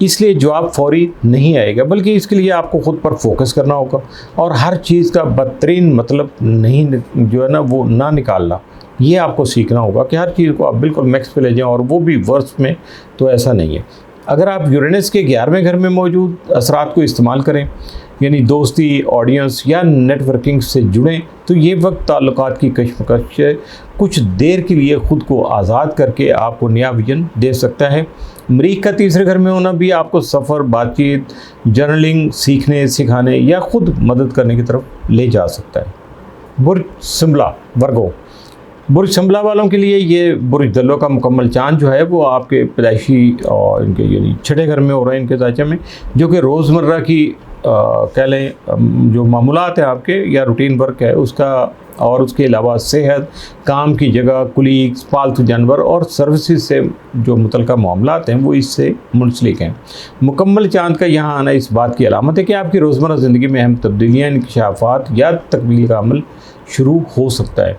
इसलिए जवाब फौरी नहीं आएगा, बल्कि इसके लिए आपको ख़ुद पर फोकस करना होगा, और हर चीज़ का बदतरीन मतलब नहीं जो है ना वो ना निकालना। ये आपको सीखना होगा कि हर चीज़ को आप बिल्कुल मैक्स पे ले जाएं, और वो भी वर्स्ट में, तो ऐसा नहीं है। अगर आप यूरेनस के 11वें घर में मौजूद असरात को इस्तेमाल करें, यानी दोस्ती, ऑडियंस या नेटवर्किंग से जुड़ें, तो ये वक्त ताल्लुकात की कशमकश से कुछ देर के लिए ख़ुद को आज़ाद करके आपको नया विजन दे सकता है। मरीख का 3रे घर में होना भी आपको सफ़र, बातचीत, जर्नलिंग, सीखने, सिखाने या ख़ुद मदद करने की तरफ ले जा सकता है। बुर्ज शिमला वर्गो, बुर्ज शिमला वालों के लिए ये बुर्ज दलों का मुकम्मल चाँद जो है वो आपके पैदाइशी और इनके यानी 6ठे घर में हो रहा है इनके ज़ायचे में, जो कि रोज़मर्रा की कह लें जो मामूलात है आपके या रूटीन वर्क है उसका, और उसके अलावा सेहत, काम की जगह, कुलीग्स, पालतू जानवर और सर्विसेज से जो मुतल्लिका मामलात हैं वो इससे मुंसलिक हैं। मुकम्मल चाँद का यहाँ आना इस बात की अलामत है कि आपकी रोज़मर्रा ज़िंदगी में अहम तब्दीलियाँ, इंकशाफात या तकमील का अमल शुरू हो सकता है।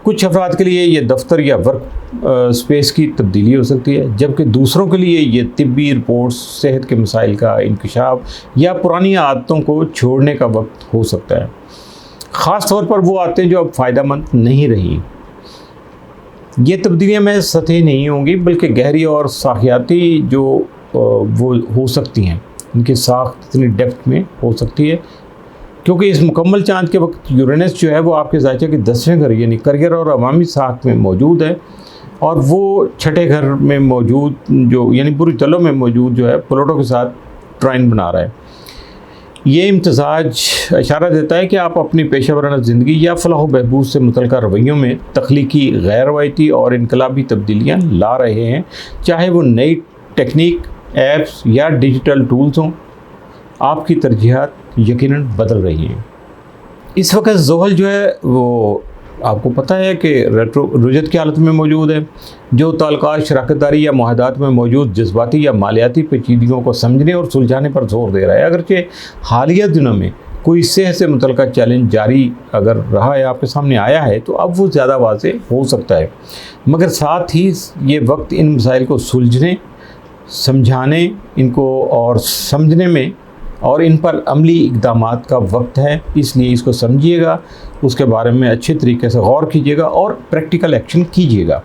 कुछ अफराद के लिए ये दफ्तर या वर्क स्पेस की तब्दीली हो सकती है, जबकि दूसरों के लिए ये तिब्बी रिपोर्ट्स, सेहत के मसाइल का इंकशाफ या पुरानी आदतों को छोड़ने का वक्त हो सकता है। ख़ास तौर पर वो आदतें जो अब फ़ायदेमंद नहीं रही। ये तब्दीलियाँ महज सतही नहीं होंगी, बल्कि गहरी और साखियाती जो वो हो सकती हैं, इनकी साख्त इतनी डेप्थ में हो सकती है, क्योंकि इस मुकम्मल चाँद के वक्त यूरेनस जो है वो आपके ज़ायचे के 10वें घर यानी करियर और अवामी साख में मौजूद है, और वो छठे घर में मौजूद जो यानी बुर्ज दलों में मौजूद जो है प्लूटो के साथ ट्राइन बना रहा है। ये इम्तिजाज इशारा देता है कि आप अपनी पेशा वराना ज़िंदगी या फलाह व बहबूद से मुतल्लिक़ रवैयों में तख्लीकी गैर रवायती और इनकलाबी तब्दीलियाँ ला रहे हैं, चाहे वो नई टेक्निक, ऐप्स या डिजिटल टूल्स हों। आपकी तरजीहात यकीनन बदल रही हैं। इस वक्त ज़ोहल जो है वो आपको पता है कि रेट्रो रुजत की हालत में मौजूद है, जो ताल्लुकात, शराकतदारी या मुआहदात में मौजूद जज्बाती या मालियाती पेचीदगियों को समझने और सुलझाने पर जोर दे रहा है। अगरचे हालिया दिनों में कोई सेहत से मुतल्लिक़ चैलेंज जारी अगर रहा है, आपके सामने आया है, तो अब वो ज़्यादा वाज़ेह हो सकता है, मगर साथ ही ये वक्त इन मसाइल को सुलझने, समझाने, इनको और समझने में और इन पर अमली इक़दामात का वक्त है। इसलिए इसको समझिएगा, उसके बारे में अच्छे तरीके से गौर कीजिएगा और प्रैक्टिकल एक्शन कीजिएगा।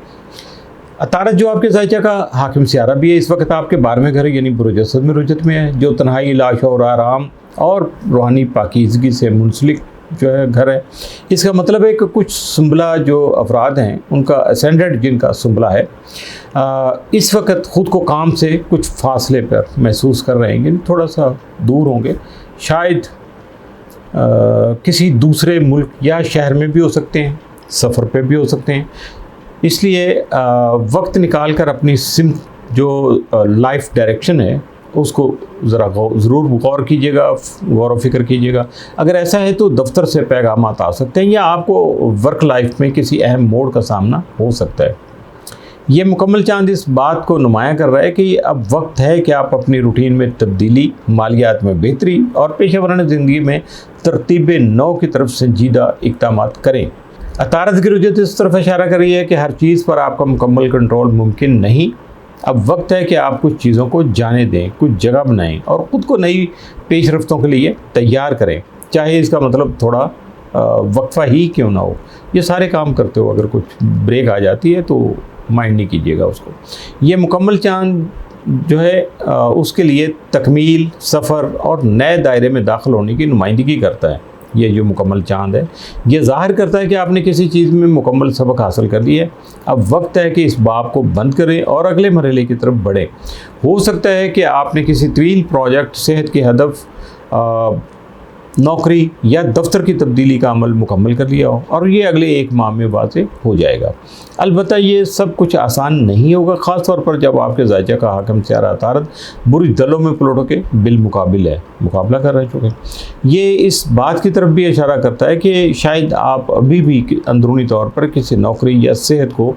अतारत जो आपके ज़ायचा का हाकिम सियारा भी है, इस वक्त आपके 12वें घर यानी बुरुज असद में रुजत में है, जो तन्हाई, लाशौर, आराम और रूहानी पाकीज़गी से मुंसलिक जो है घर है। इसका मतलब है कि कुछ सुंबला जो अफराद हैं उनका असेंडेंट जिनका सुंबला है इस वक्त ख़ुद को काम से कुछ फासले पर महसूस कर रहे हैं, थोड़ा सा दूर होंगे, शायद किसी दूसरे मुल्क या शहर में भी हो सकते हैं, सफ़र पे भी हो सकते हैं। इसलिए वक्त निकाल कर अपनी सिम जो लाइफ डायरेक्शन है उसको ज़रा ज़रूर गौर कीजिएगा, गौर व फिक्र कीजिएगा। अगर ऐसा है तो दफ्तर से पैगामात आ सकते हैं या आपको वर्क लाइफ में किसी अहम मोड़ का सामना हो सकता है। ये मुकम्मल चांद इस बात को नुमाया कर रहा है कि अब वक्त है कि आप अपनी रूटीन में तब्दीली, मालियात में बेहतरी और पेशा वराना ज़िंदगी में तरतीब नौ की तरफ संजीदा इक़दामात करें। अतारत की रुजत इस तरफ इशारा कर रही है कि हर चीज़ पर आपका मुकम्मल कंट्रोल मुमकिन नहीं। अब वक्त है कि आप कुछ चीज़ों को जाने दें, कुछ जगह बनाएं और ख़ुद को नई पेशरफ्तों के लिए तैयार करें, चाहे इसका मतलब थोड़ा वक्फा ही क्यों ना हो। ये सारे काम करते हो अगर कुछ ब्रेक आ जाती है तो माइंड नहीं कीजिएगा उसको। ये मुकम्मल चांद जो है उसके लिए तकमील, सफ़र और नए दायरे में दाखिल होने की नुमाइंदगी करता है। ये जो मुकम्मल चांद है ये ज़ाहिर करता है कि आपने किसी चीज़ में मुकम्मल सबक हासिल कर लिया है। अब वक्त है कि इस बाब को बंद करें और अगले मरहले की तरफ बढ़ें। हो सकता है कि आपने किसी तवील प्रोजेक्ट, सेहत के हदफ, नौकरी या दफ्तर की तब्दीली का अमल मुकम्मल कर लिया हो और ये अगले 1 माह में वाज़ेह हो जाएगा। अलबत्ता ये सब कुछ आसान नहीं होगा, ख़ास तौर पर जब आपके ज़ायचा का हाकिम सियारा अतारत बुरुज दलों में प्लूटो के मुकाबला कर रहे चुके। ये इस बात की तरफ भी इशारा करता है कि शायद आप अभी भी अंदरूनी तौर पर किसी नौकरी या सेहत को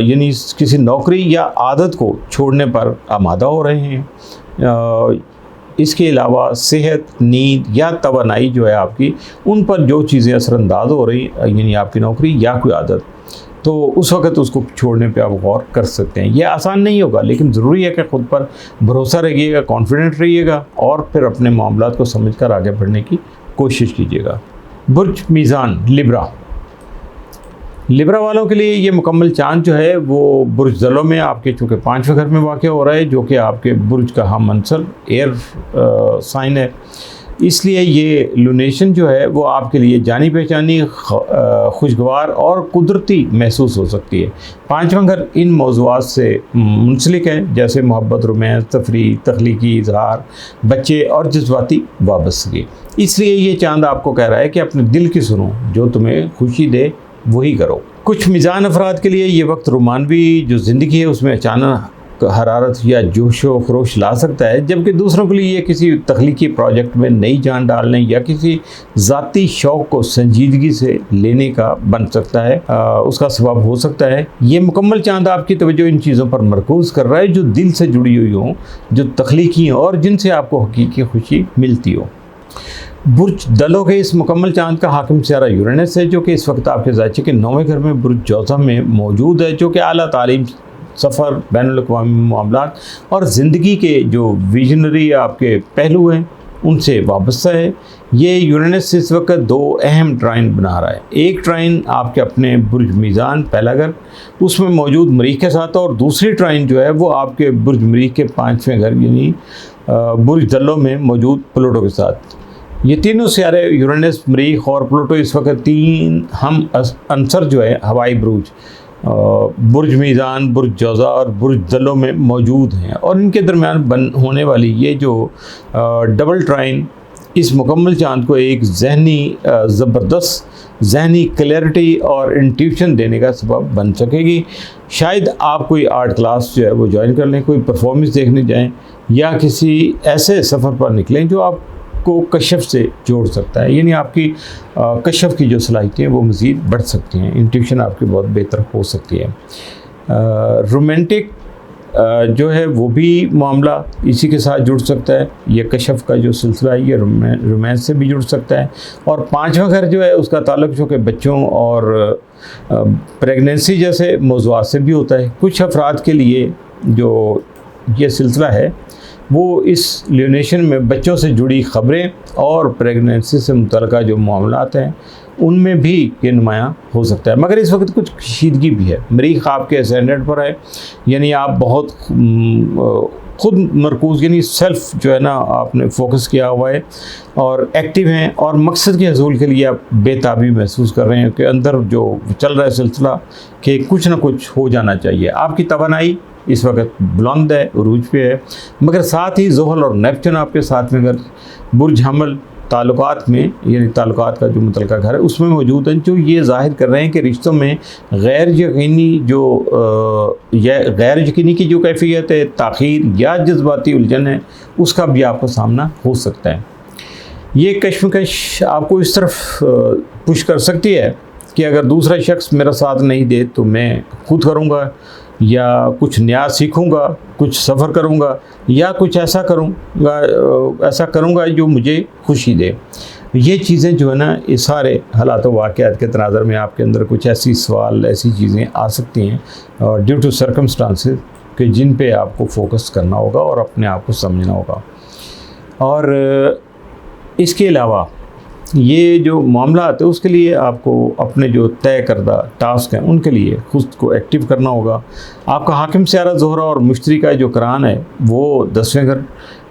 यानी किसी नौकरी या आदत को छोड़ने पर आमादा हो रहे हैं। इसके अलावा सेहत, नींद या तवानाई जो है आपकी, उन पर जो चीज़ें असरअंदाज हो रही यानी आपकी नौकरी या कोई आदत, तो उस वक़्त उसको छोड़ने पे आप गौर कर सकते हैं। ये आसान नहीं होगा, लेकिन ज़रूरी है कि ख़ुद पर भरोसा रखिएगा, कॉन्फिडेंट रहिएगा और फिर अपने मामलात को समझकर आगे बढ़ने की कोशिश कीजिएगा। बुर्ज मीज़ान लिब्रा वालों के लिए ये मुकम्मल चांद जो है वो बुर्ज दलों में आपके चूँकि 5वें घर में वाक़ हो रहा है, जो कि आपके बुर्ज का हम मंसल एयर साइन है। इसलिए ये लूनेशन जो है वो आपके लिए जानी पहचानी, खुशगवार और कुदरती महसूस हो सकती है। 5वां घर इन मौज़ूआत से मुंसलिक है, जैसे मोहब्बत, रोमांस, तफरीह, तख्लीकी इजहार, बच्चे और जज्बाती वाबस्तगी। इसलिए ये चांद आपको कह रहा है कि अपने दिल की सुनो, जो तुम्हें खुशी दे वही करो। कुछ मिजान अफराद के लिए ये वक्त रोमानवी जो ज़िंदगी है उसमें अचानक हरारत या जोश व खरोश ला सकता है, जबकि दूसरों के लिए ये किसी तख्लीकी प्रोजेक्ट में नई जान डालने या किसी ज़ाती शौक़ को संजीदगी से लेने का बन सकता है, उसका सबब हो सकता है। ये मुकम्मल चांद आपकी तवज्जो इन चीज़ों पर मरकूज़ कर रहा है जो दिल से जुड़ी हुई हों, जो तख्लीकी हों और जिनसे आपको हकीकी खुशी मिलती हो। बुर्ज दलों के इस मुकम्मल चांद का हाकिम सियारा यूरेनस है, जो कि इस वक्त आपके ज़ायचे के 9वें घर में बुर्ज जौज़ा में मौजूद है, जो कि आला तालीम, सफ़र, बैनुल-अक़वामी मामलात और ज़िंदगी के जो विजनरी आपके पहलू हैं उनसे वाबस्ता है। ये यूरेनस इस वक्त 2 अहम ट्राइन बना रहा है। एक ट्राइन आपके अपने बुर्ज मीज़ान पहला घर उसमें मौजूद मरीख़ के साथ, और दूसरी ट्राइन जो है वो आपके बुर्ज मरीख़ के 5वें घर यानी बुर्ज दलों में मौजूद प्लूटो के साथ। ये तीनों सियारे यूरेनस, मरीख़ और प्लूटो इस वक्त 3 हम अंसर जो है हवाई बुरूज बुर्ज मीज़ान, बुर्ज जौज़ा और बुर्ज दलो में मौजूद हैं, और इनके दरमियान होने वाली ये जो डबल ट्राइन इस मुकम्मल चाँद को एक ज़बरदस्त जहनी क्लैरिटी और इंट्यूशन देने का सबब बन सकेगी। शायद आप कोई आर्ट क्लास जो है वो ज्वाइन कर लें, कोई परफॉर्मेंस देखने जाएं, या किसी ऐसे सफ़र पर निकलें जो आपको कशफ से जोड़ सकता है, यानी आपकी कशफ की जो सलाहियतें हैं वो मज़ीद बढ़ सकती हैं, इंट्यूशन आपकी बहुत बेहतर हो सकती है। रोमांटिक जो है वो भी मामला इसी के साथ जुड़ सकता है। ये कशफ का जो सिलसिला है ये रोमांस से भी जुड़ सकता है। और पांचवा घर जो है उसका ताल्लुक़ जो कि बच्चों और प्रेगनेंसी जैसे मौज़ूआत से भी होता है। कुछ अफराद के लिए जो ये सिलसिला है वो इस ल्यूनेशन में बच्चों से जुड़ी ख़बरें और प्रेगनेंसी से मुतल्लिक़ जो मामलात हैं उनमें भी ये नुमायाँ हो सकता है। मगर इस वक्त कुछ कशीदगी भी है। मरीख़ आपके एसेंडेंट पर है, यानी आप बहुत ख़ुद मरकूज़ यानी सेल्फ जो है ना आपने फोकस किया हुआ है और एक्टिव हैं, और मकसद के हसूल के लिए आप बेताबी महसूस कर रहे हैं कि अंदर जो चल रहा है सिलसिला कि कुछ ना कुछ हो जाना चाहिए। आपकी तवानाई इस वक्त बुलंद है, उरूज पे है, मगर साथ ही ज़ुहल और नेप्चून आपके साथ में अगर बुर्ज हमल ताल्लुकात में, यानी ताल्लुकात का जो मुतल्लिका घर है उसमें मौजूद हैं, जो ये ज़ाहिर कर रहे हैं कि रिश्तों में गैर यकीनी की जो कैफियत है, ताख़ीर या जज्बाती उलझन है, उसका भी आपको सामना हो सकता है। ये कश्मकश आपको इस तरफ पुश कर सकती है कि अगर दूसरा शख्स मेरा साथ नहीं दे तो मैं खुद करूँगा, या कुछ नया सीखूँगा, कुछ सफ़र करूँगा, या कुछ ऐसा करूँगा जो मुझे खुशी दे। ये चीज़ें जो है ना, इस सारे हालात व वाक़यात के तनाज़र में आपके अंदर कुछ ऐसी सवाल, ऐसी चीज़ें आ सकती हैं ड्यू टू सर्कमस्टांसेस कि जिन पे आपको फोकस करना होगा और अपने आप को समझना होगा। और इसके अलावा ये जो मामला आते हैं उसके लिए आपको अपने जो तय करदा टास्क हैं उनके लिए खुद को एक्टिव करना होगा। आपका हाकिम सियारा ज़ोहरा और मुश्तरी का जो करान है वो 10वें घर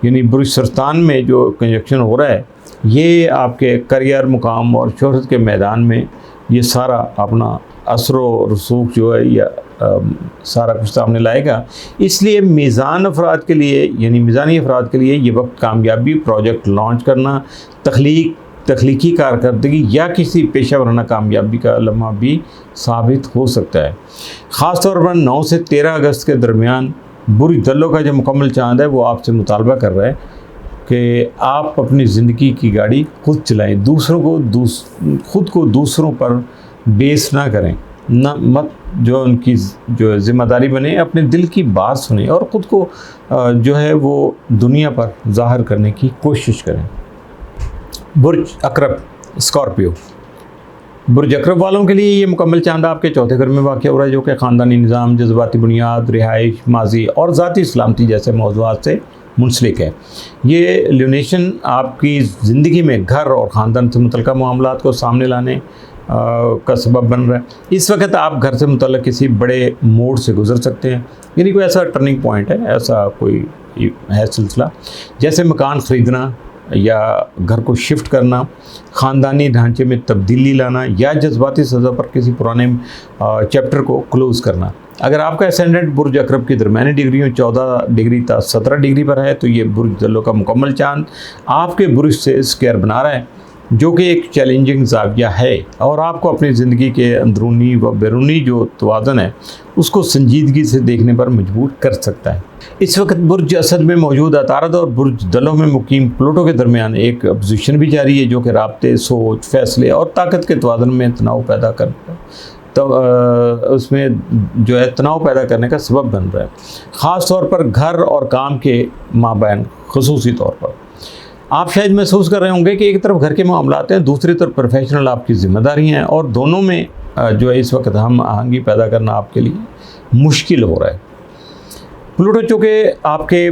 यानी बुर्ज सरतान में जो कंजक्शन हो रहा है, ये आपके करियर, मुकाम और शोहरत के मैदान में ये सारा अपना असर रसूख जो है या सारा कुछ सामने लाएगा। इसलिए मीज़ान अफराद के लिए, यानी मीज़ानी अफराद के लिए ये वक्त कामयाबी, प्रोजेक्ट लॉन्च करना, तख्लीकी कारकर्दगी या किसी पेशा वराना कामयाबी का लम्हा भी साबित हो सकता है। ख़ास तौर पर 9 से 13 अगस्त के दरमियान बुर्ज दलो का जो मुकम्मल चाँद है वो आपसे मुतालबा कर रहा है कि आप अपनी ज़िंदगी की गाड़ी खुद चलाएं, खुद को दूसरों पर बेस ना करें, मत जो उनकी जो ज़िम्मेदारी बने, अपने दिल की बात सुने और ख़ुद को जो है वो दुनिया पर ज़ाहिर करने की कोशिश करें। बुर्ज अकरब स्कॉर्पियो, बुर्ज अकरब वालों के लिए ये मुकम्मल चाँद आपके चौथे घर में वाक़ हो रहा है, जो कि ख़ानदानी निज़ाम, जज्बाती बुनियाद, रिहाइश, माजी और ज़ाती सलामती जैसे मौज़ूआत से मुंसलिक है। ये ल्यूनेशन आपकी ज़िंदगी में घर और ख़ानदान से मुतल्लिक़ मामलात को सामने लाने का सबब बन रहा है। इस वक्त आप घर से मुतल्लिक़ किसी बड़े मोड़ से गुज़र सकते हैं, यानी कोई ऐसा टर्निंग पॉइंट है, ऐसा कोई है सिलसिला, जैसे मकान ख़रीदना या घर को शिफ्ट करना, ख़ानदानी ढांचे में तब्दीली लाना या जज्बाती सज़ा पर किसी पुराने चैप्टर को क्लोज़ करना। अगर आपका एसेंडेंट बुर्ज अकरब की दरमियानी डिग्रियों 14 डिग्री तक 17 डिग्री पर है तो ये बुर्ज दलो का मुकम्मल चाँद आपके बुर्ज से स्क्वायर बना रहा है, जो कि एक चैलेंजिंग ज़ाविया है और आपको अपनी ज़िंदगी के अंदरूनी व बैरूनी जो तवाज़ुन है उसको संजीदगी से देखने पर मजबूर कर सकता है। इस वक्त बुर्ज असद में मौजूद अतारद और बुर्ज दलो में मुकीम प्लूटो के दरमियान एक अपोजिशन भी जारी है, जो कि राब्ते, सोच, फैसले और ताकत के तवाज़ुन में तनाव पैदा करता है, तो उसमें जो है तनाव पैदा करने का सबब बन रहा है, ख़ास तौर पर घर और काम के माबैन। ख़ुसूसी तौर पर आप शायद महसूस कर रहे होंगे कि एक तरफ घर के मामलात हैं, दूसरी तरफ प्रोफेशनल आपकी ज़िम्मेदारी हैं, और दोनों में जो है इस वक्त हम आहंगी पैदा करना आपके लिए मुश्किल हो रहा है। प्लूटो चूँकि आपके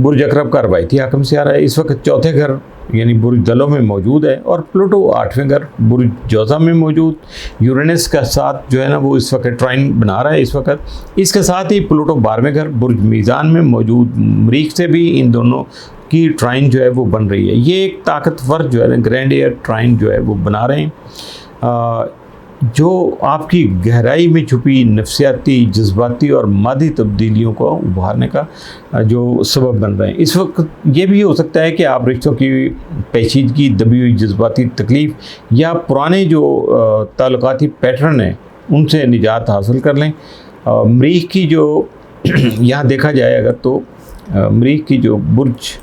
बुर्ज अकरब का रवायती हाकिम सियारा है, इस वक्त चौथे घर यानी बुर्ज दलो में मौजूद है, और प्लूटो 8वें घर बुर्ज जौज़ा में मौजूद यूरेनस का साथ जो है ना वो इस वक्त ट्राइन बना रहा है इस वक्त। इसके साथ ही प्लूटो 12वें घर बुर्ज मीज़ान में मौजूद मरीख़ से भी इन दोनों की ट्राइन जो है वो बन रही है। ये एक ताकतवर जो है ग्रैंड एयर ट्राइन जो है वो बना रहे हैं। जो आपकी गहराई में छुपी नफ्सियाती, जज्बाती और मादी तब्दीलियों को उभारने का जो सबब बन रहे हैं। इस वक्त ये भी हो सकता है कि आप रिश्तों की पेचीदगी, दबी हुई जज्बाती तकलीफ़ या पुराने जो ताल्लुकाती पैटर्न हैं उनसे निजात हासिल कर लें। मरीख़ की जो यहाँ देखा जाए अगर तो मरीख़ की जो बुर्ज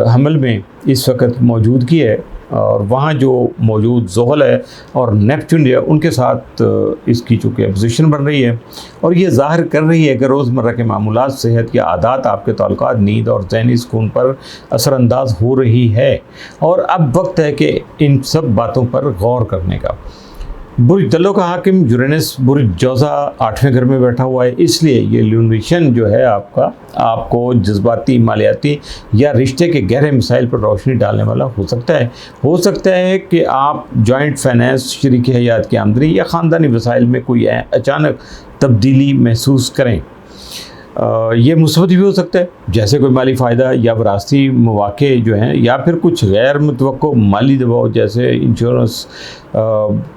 हमल में इस वक्त मौजूदगी है और वहाँ जो मौजूद ज़ोहल है और नेपच्यून है उनके साथ इसकी चूँकि अपोजिशन बन रही है और ये ज़ाहिर कर रही है कि रोज़मर्रा के मामूलात, सेहत या आदात आपके ताल्लुकात, नींद और ज़हनी सुकून पर असरअंदाज हो रही है और अब वक्त है कि इन सब बातों पर गौर करने का। बुर्ज दलों का हाकिम यूरेनस बुर्ज जौज़ा 8वें घर में बैठा हुआ है, इसलिए ये ल्यूनेशन जो है आपको जज्बाती, मालियाती या रिश्ते के गहरे मसाइल पर रोशनी डालने वाला हो सकता है कि आप जॉइंट फाइनेंस, शरीकी हयात की आमदनी या ख़ानदानी वसाइल में कोई अचानक तब्दीली महसूस करें। ये मुस्बत भी हो सकता है, जैसे कोई माली फ़ायदा या विरासती मौक़े जो हैं या फिर कुछ गैर मुतवक्को माली दबाव जैसे इंश्योरेंस,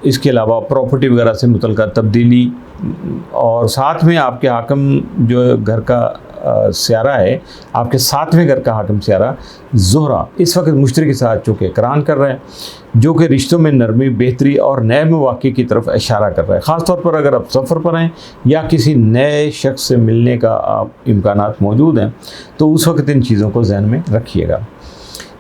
इसके अलावा प्रॉपर्टी वगैरह से मुतल्लिक़ तब्दीली। और साथ में आपके हाकिम जो घर का स्यारा है, आपके 7वें घर का हाकिम स्यारा ज़ोहरा इस वक्त मुश्तरी के साथ चूँकि करान कर रहा है, जो कि रिश्तों में नरमी, बेहतरी और नए मौक़े की तरफ इशारा कर रहा है। ख़ास तौर पर अगर आप सफ़र पर हैं या किसी नए शख्स से मिलने का इम्कानात मौजूद हैं तो उस वक्त इन चीज़ों को ज़हन में रखिएगा।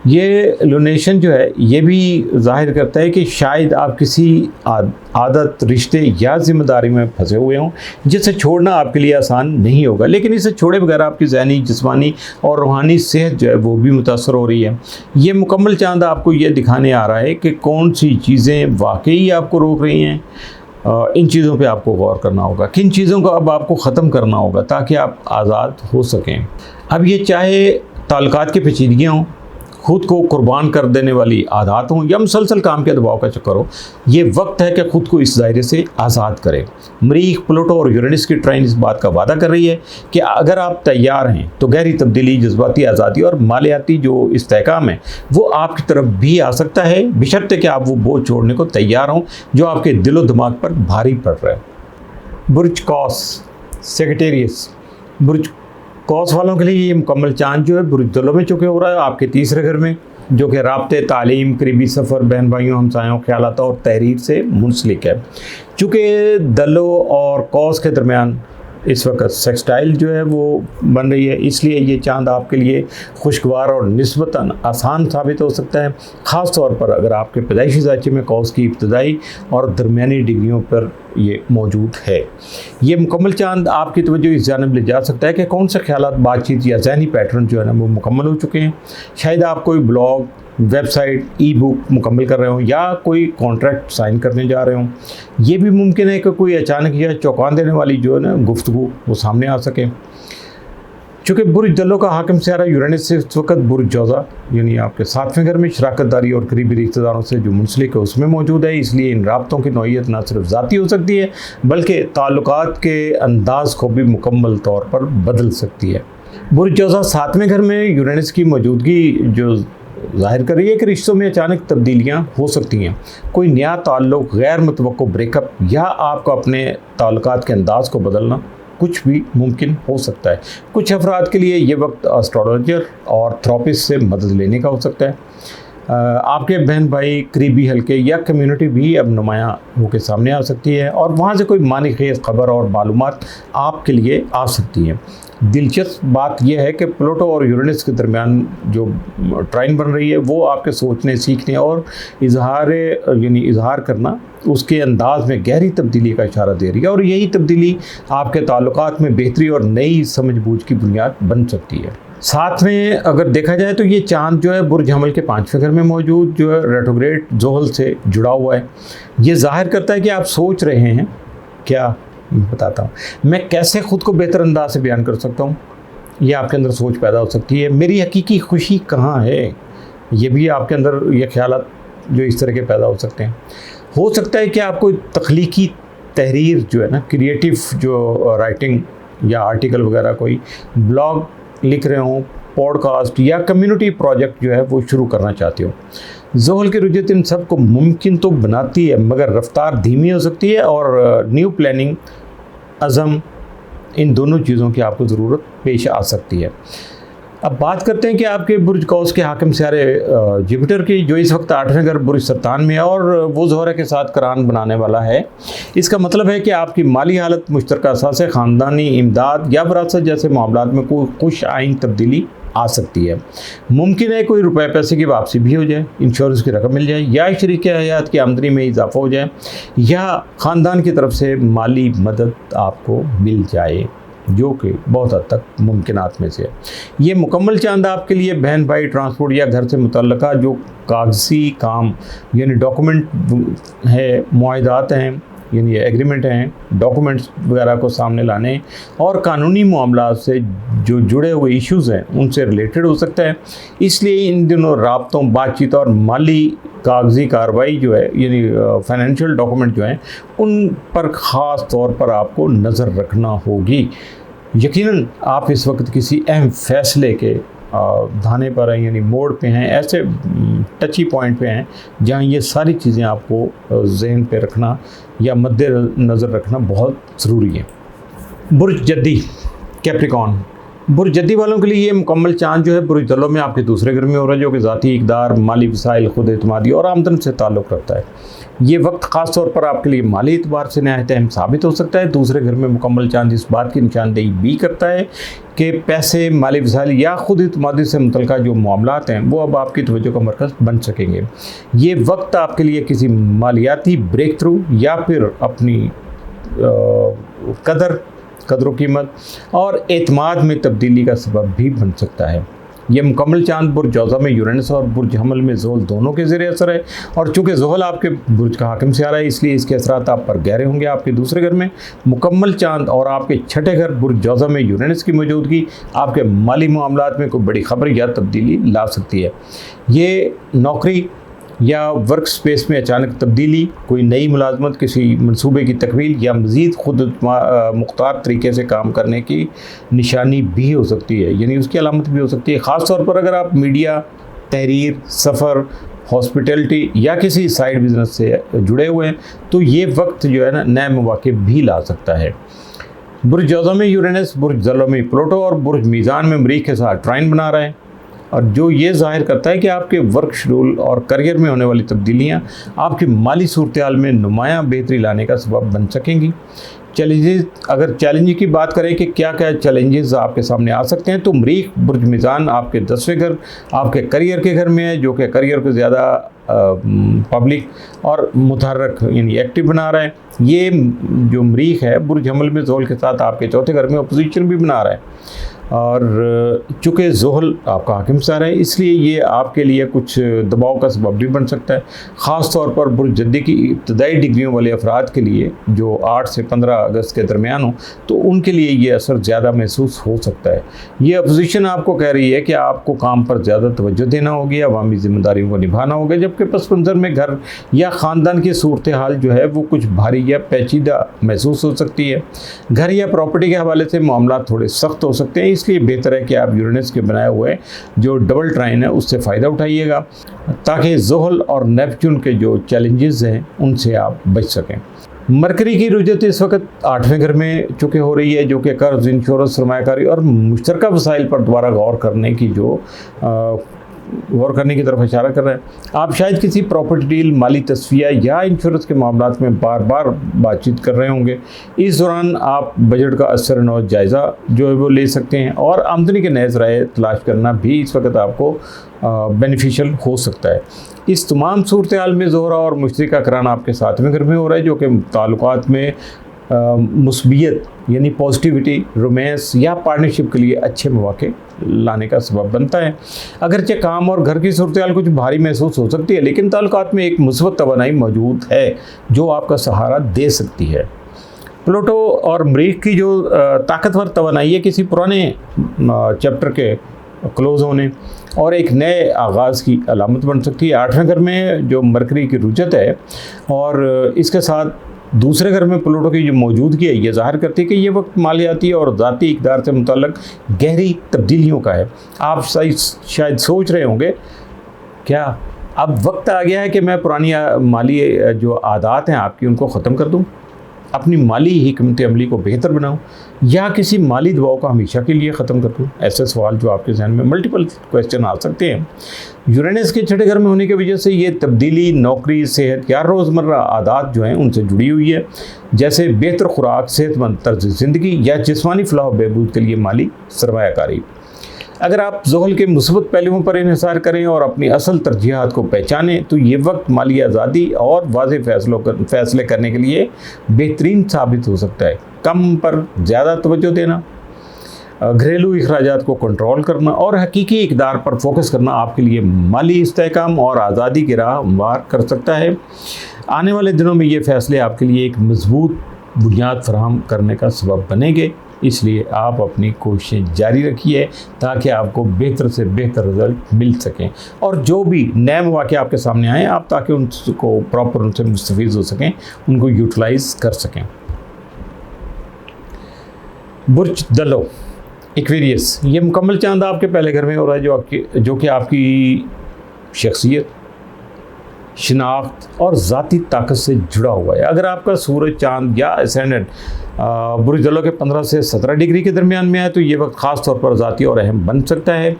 ये लुनेशन जो है ये भी ज़ाहिर करता है कि शायद आप किसी आदत, रिश्ते या ज़िम्मेदारी में फंसे हुए हों जिसे छोड़ना आपके लिए आसान नहीं होगा, लेकिन इसे छोड़े बगैर आपकी ज़हनी, जिस्मानी और रूहानी सेहत जो है वो भी मुतासर हो रही है। ये मुकम्मल चांद आपको ये दिखाने आ रहा है कि कौन सी चीज़ें वाकई आपको रोक रही हैं। इन चीज़ों पे आपको गौर करना होगा, किन चीज़ों को अब आपको ख़त्म करना होगा ताकि आप आज़ाद हो सकें। अब ये चाहे ताल्लुकात की पेचीदगियाँ हों, खुद को कुर्बान कर देने वाली आदत हों या मुसलसल काम के दबाव का चक्कर हो, ये वक्त है कि ख़ुद को इस दायरे से आज़ाद करें। मरीख़, प्लूटो और यूरेनस की ट्राइन इस बात का वादा कर रही है कि अगर आप तैयार हैं तो गहरी तब्दीली, जज्बाती आज़ादी और मालियाती जो इस्तेहकाम है वो आपकी तरफ भी आ सकता है, बशर्ते कि आप वो बोझ छोड़ने को तैयार हों जो आपके दिलो दिमाग पर भारी पड़ रहा है। बुर्ज कौस, सेक्रेटेरियस। बुर्ज कौस वालों के लिए ये मुकम्मल चांद जो है बुर्ज दलों में चुके हो रहा है आपके 3रे घर में, जो कि राब्ते, तालीम, करीबी सफ़र, बहन भाइयों, हमसायों, ख्यालात और तहरीर से मुंसलिक है। चूँकि दलों और कौस के दरमियान इस वक्त सेक्सटाइल जो है वो बन रही है, इसलिए ये चांद आपके लिए खुशगवार और निस्बतन आसान साबित हो सकता है, ख़ास तौर पर अगर आपके पैदाइशी ज़ायचे में कौस की इब्तदाई और दरमियानी डिग्रियों पर ये मौजूद है। ये मुकम्मल चांद आपकी तवज्जो इस जानिब ले जा सकता है कि कौन से ख्यालात, बातचीत या ज़हनी पैटर्न जो है ना वो मुकम्मल हो चुके हैं। शायद आप कोई ब्लॉग, वेबसाइट, ई बुक मुकम्मल कर रहे हो या कोई कॉन्ट्रैक्ट साइन करने जा रहे हो। ये भी मुमकिन है कि कोई अचानक या चौंका देने वाली जो है ना गुफ्तगू वो सामने आ सके। चूँकि बुर्ज दलों का हाकिम स्यारा यूरेनस से इस वक्त बुर्ज जौज़ा यानी आपके 7वें घर में शराकतदारी और करीबी रिश्तेदारों से जो मुंसलिक है उसमें मौजूद है, इसलिए इन राब्तों की नौइयत न सिर्फ ज़ाती हो सकती है बल्कि ताल्लुकात के अंदाज़ को भी मुकम्मल तौर पर बदल सकती है। बुर्ज जौज़ा 7वें घर में यूरेनस की मौजूदगी जो ज़ाहिर कर रही है कि रिश्तों में अचानक तब्दीलियाँ हो सकती हैं। कोई नया ताल्लुक़, गैर मुतवक्को ब्रेकअप या आपको अपने ताल्लुकात के अंदाज़ को बदलना कुछ भी मुमकिन हो सकता है। कुछ अफराद के लिए ये वक्त एस्ट्रोलॉजर और थेरेपिस्ट से मदद लेने का हो सकता है। आपके बहन भाई, करीबी हल्के या कम्युनिटी भी अब नुमायाँ होकर सामने आ सकती है और वहाँ से कोई मानी खेज़ खबर और मालूमात आपके लिए आ सकती हैं। दिलचस्प बात यह है कि प्लूटो और यूरेनस के दरमियान जो ट्राइन बन रही है वो आपके सोचने, सीखने और इजहार करना उसके अंदाज में गहरी तब्दीली का इशारा दे रही है और यही तब्दीली आपके ताल्लुकात में बेहतरी और नई समझबूझ की बुनियाद बन सकती है। साथ में अगर देखा जाए तो ये चांद जो है बुर्ज हमल के 5वें घर में मौजूद जो है रेट्रोग्रेड ज़ोहल से जुड़ा हुआ है। ये जाहिर करता है कि आप सोच रहे हैं, क्या बताता हूँ मैं कैसे ख़ुद को बेहतर अंदाज से बयान कर सकता हूँ। ये आपके अंदर सोच पैदा हो सकती है, मेरी हकीकी खुशी कहाँ है। ये भी आपके अंदर ये ख्यालात जो इस तरह के पैदा हो सकते हैं। हो सकता है कि आप कोई तख्लीकी तहरीर जो है ना, क्रिएटिव जो राइटिंग या आर्टिकल वगैरह, कोई ब्लॉग लिख रहे हों, पॉडकास्ट या कम्युनिटी प्रोजेक्ट जो है वो शुरू करना चाहते हो। ज़ोहल की रुजत इन सब को मुमकिन तो बनाती है, मगर रफ्तार धीमी हो सकती है और न्यू प्लानिंग, अज़म, इन दोनों चीज़ों की आपको ज़रूरत पेश आ सकती है। अब बात करते हैं कि आपके बुर्ज कौस के हाकिम सियारे जुपिटर की, जो इस वक्त 8वें घर बुर्ज सरतान में है और वो ज़ोहरा के साथ करान बनाने वाला है। इसका मतलब है कि आपकी माली हालत मुश्तरका असासे, ख़ानदानी इमदाद या विरासत जैसे मामलात में कोई खुश आइन तब्दीली आ सकती है। मुमकिन है कोई रुपए पैसे की वापसी भी हो जाए, इंश्योरेंस की रकम मिल जाए, या शरीक हयात की आमदनी में इजाफा हो जाए, या ख़ानदान की तरफ से माली मदद आपको मिल जाए, जो कि बहुत हद तक मुमकिनात में से है। ये मुकम्मल चांद आपके लिए बहन भाई, ट्रांसपोर्ट या घर से मुतल्लका जो कागजी काम यानी डॉक्यूमेंट है, मुआहदात हैं यानी एग्रीमेंट हैं, डॉक्यूमेंट्स वगैरह को सामने लाने और कानूनी मामलात से जो जुड़े हुए इश्यूज़ हैं उनसे रिलेटेड हो सकता है। इसलिए इन दिनों राब्तों, बातचीत और माली कागजी कार्रवाई जो है यानी फाइनेंशियल डॉक्यूमेंट जो हैं उन पर ख़ास तौर पर आपको नज़र रखना होगी। यकीनन आप इस वक्त किसी अहम फ़ैसले के धाने पर हैं यानी मोड़ पे हैं, ऐसे टची पॉइंट पे हैं जहाँ ये सारी चीज़ें आपको ज़हन पे रखना या मद्देनज़र रखना बहुत ज़रूरी है। बुर्ज जद्दी कैप्रिकॉन, बुर्ज जद्दी वालों के लिए ये मुकम्मल चांद जो है बुर्ज दलों में आपके दूसरे घर में हो रहा है, जो कि ज़ाती इक़दार, माली वसाइल, खुद एतमादी और आमदन से ताल्लुक़ रखता है। ये वक्त ख़ास तौर पर आपके लिए माली एतबार से नहायत अहम साबित हो सकता है। दूसरे घर में मुकम्मल चांद इस बात की निशानदेही भी करता है कि पैसे, माली वसाइल या खुद एतमादी से मुतल्लिक़ जो मामलात हैं वो अब आपकी तवज्जो का मरकज़ बन सकेंगे। ये वक्त आपके लिए किसी मालियाती ब्रेक थ्रू या फिर अपनी कदर कीमत और एतमाद में तब्दीली का सबब भी बन सकता है। यह मुकम्मल चांद बुर्ज जौज़ा में यूरेनस और बुर्ज हमल में ज़ोहल दोनों के ज़ेरे असर है, और चूँकि ज़ोहल आपके बुर्ज का हाकिम सियारा है इसलिए इसके असरात आप पर गहरे होंगे। आपके दूसरे घर में मुकम्मल चांद और आपके छठे घर बुर्ज जौज़ा में यूरेनस की मौजूदगी आपके माली मामलात में कोई बड़ी खबर या तब्दीली ला सकती है। ये नौकरी या वर्क स्पेस में अचानक तब्दीली, कोई नई मुलाजमत, किसी मंसूबे की तकमील या मज़ीद खुद मुख्तार तरीके से काम करने की निशानी भी हो सकती है, यानी उसकी अलामत भी हो सकती है। ख़ास तौर पर अगर आप मीडिया, तहरीर, सफ़र, हॉस्पिटलिटी या किसी साइड बिज़नेस से जुड़े हुए हैं तो ये वक्त जो है ना नए मौके भी ला सकता है। बुर्ज जौज़ा में यूरेनस, बुर्ज दलों में प्लूटो और बुर्ज मीज़ान में मरीख के साथ ट्राइन बना रहा है, और जो ये ज़ाहिर करता है कि आपके वर्क शेड्यूल और करियर में होने वाली तब्दीलियाँ आपकी माली सूरत-ए-हाल में नुमायाँ बेहतरी लाने का सबब बन सकेंगी। चैलेंजेस, अगर चैलेंज की बात करें कि क्या क्या चैलेंजेस आपके सामने आ सकते हैं, तो मरीख बुर्ज मीज़ान आपके 10वें घर आपके करियर के घर में है, जो कि करियर को ज़्यादा पब्लिक और मुतहर्रक यानी एक्टिव बना रहा है। ये जो मरीख है बुर्ज हमल में ज़ोहल के साथ आपके चौथे घर में अपोजिशन भी बना रहा है, और चूँकि ज़ोहल आपका हाकिम सियारा है इसलिए ये आपके लिए कुछ दबाव का सबब भी बन सकता है। ख़ास तौर पर बुर्ज जद्दी की इब्तदाई डिग्रियों वाले अफराद के लिए जो 8 से 15 अगस्त के दरमियान हो, तो उनके लिए ये असर ज़्यादा महसूस हो सकता है। ये अपोजिशन आपको कह रही है कि आपको काम पर ज़्यादा तवज्जो देना होगी, अवामी ज़िम्मेदारियों को निभाना होगा, जबकि पस मंज़र में घर या ख़ानदान की सूरत हाल जो है वो कुछ भारी या पेचीदा महसूस हो सकती है। घर या प्रॉपर्टी के हवाले से मामला थोड़े सख्त हो सकते हैं, इसलिए बेहतर है कि आप यूरेनस के बनाए हुए जो डबल ट्राइन है उससे फ़ायदा उठाइएगा, ताकि ज़ोहल और नेपच्यून के जो चैलेंजेस हैं उनसे आप बच सकें। मरकरी की रुजत इस वक्त 8वें घर में चूँकि हो रही है, जो कि कर्ज, इंश्योरेंस, सरमायाकारी और मुश्तरका वसाइल पर दोबारा गौर करने की तरफ इशारा कर रहे हैं। आप शायद किसी प्रॉपर्टी डील, माली तस्फिया या इंश्योरेंस के मामलात में बार बार बातचीत कर रहे होंगे। इस दौरान आप बजट का असर नौ जायज़ा जो है वो ले सकते हैं, और आमदनी के नए ज़राए तलाश करना भी इस वक्त आपको बेनिफिशियल हो सकता है। इस तमाम सूरत हाल में ज़ोहरा और मुश्तरका कराना आपके 7वें घर में हो रहा है, जो कि ताल्लुकात में मुस्बियत यानी पॉजिटिविटी, रोमांस या पार्टनरशिप के लिए अच्छे मौके लाने का सबब बनता है। अगरचे काम और घर की सूरत हाल कुछ भारी महसूस हो सकती है, लेकिन ताल्लुकात में एक मुस्बत तवानाई मौजूद है जो आपका सहारा दे सकती है। प्लूटो और मरीख की जो ताकतवर तवानाई है किसी पुराने चैप्टर के क्लोज़ होने और एक नए आगाज़ की अलामत बन सकती है। 8वें घर में जो मरकरी की रुजत है और इसके साथ दूसरे घर में प्लूटो की जो मौजूदगी है, ये ज़ाहिर करती है कि ये वक्त मालियाती और ज़ाती इक़दार से मुतल्लिक़ गहरी तब्दीलियों का है। आप शायद सोच रहे होंगे क्या अब वक्त आ गया है कि मैं पुरानी माली जो आदत हैं आपकी उनको ख़त्म कर दूं, अपनी माली हिकमत अमली को बेहतर बनाऊं, या किसी माली दबाव को हमेशा के लिए ख़त्म कर दूं। ऐसे सवाल जो आपके जहन में मल्टीपल क्वेश्चन आ सकते हैं। यूरेनस के छठे घर में होने की वजह से ये तब्दीली नौकरी, सेहत या रोज़मर्रा आदत जो हैं उनसे जुड़ी हुई है, जैसे बेहतर खुराक, सेहतमंद तर्ज ज़िंदगी या जिस्मानी फलाह बहबूद के लिए माली सरमायाकारी। अगर आप ज़ोहल के मुस्बत पहलुओं पर इन्हिसार करें और अपनी असल तरजीहात को पहचानें तो ये वक्त माली आज़ादी और वाज़ेह फैसले करने के लिए बेहतरीन साबित हो सकता है। कम पर ज़्यादा तवज्जो देना, घरेलू अखराजात को कंट्रोल करना और हकीकी इक़दार पर फोकस करना आपके लिए माली इस्तेहकाम और आज़ादी की राह हमवार कर सकता है। आने वाले दिनों में ये फ़ैसले आपके लिए एक मजबूत बुनियाद फराहम करने का सबब बनेंगे, इसलिए आप अपनी कोशिशें जारी रखिए ताकि आपको बेहतर से बेहतर रिज़ल्ट मिल सकें और जो भी नए मौक़े आपके सामने आएँ आप ताकि उनको प्रॉपर उनसे मुस्तफ़ीज़ हो सकें, उनको यूटिलाइज़ कर सकें। बुर्ज दलो एक्वेरियस, ये मुकम्मल चांद आपके पहले घर में हो रहा है जो कि आपकी शख्सियत, शिनाख्त और ज़ाती ताकत से जुड़ा हुआ है। अगर आपका सूरज, चांद या एसेंडेंट बुर्ज दलो के 15 से 17 डिग्री के दरमियान में है तो ये वक्त ख़ास तौर पर ज़ाती और अहम बन सकता है।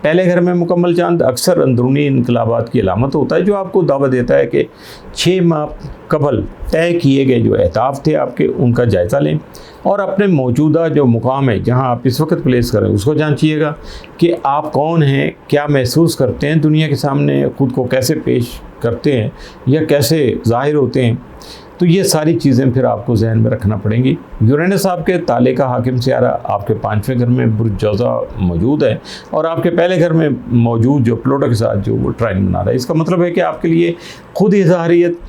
पहले घर में मुकम्मल चांद अक्सर अंदरूनी इनकलाबात की अलामत होता है, जो आपको दावा देता है कि 6 माह कबल तय किए गए जो अहदाफ थे आपके, उनका जायज़ा लें और अपने मौजूदा जो मुकाम है जहां आप इस वक्त प्लेस करें उसको जांचिएगा कि आप कौन हैं, क्या महसूस करते हैं दुनिया के सामने, ख़ुद को कैसे पेश करते हैं या कैसे ज़ाहिर होते हैं। तो ये सारी चीज़ें फिर आपको जहन में रखना पड़ेंगी। यूरेनस आपके ताले का हाकिम सियारा आपके 5वें घर में बुर्ज जौज़ा मौजूद है और आपके पहले घर में मौजूद जो प्लूटो के साथ जो वो ट्राइन बना रहा है। इसका मतलब है कि आपके लिए खुद इज़हारियत,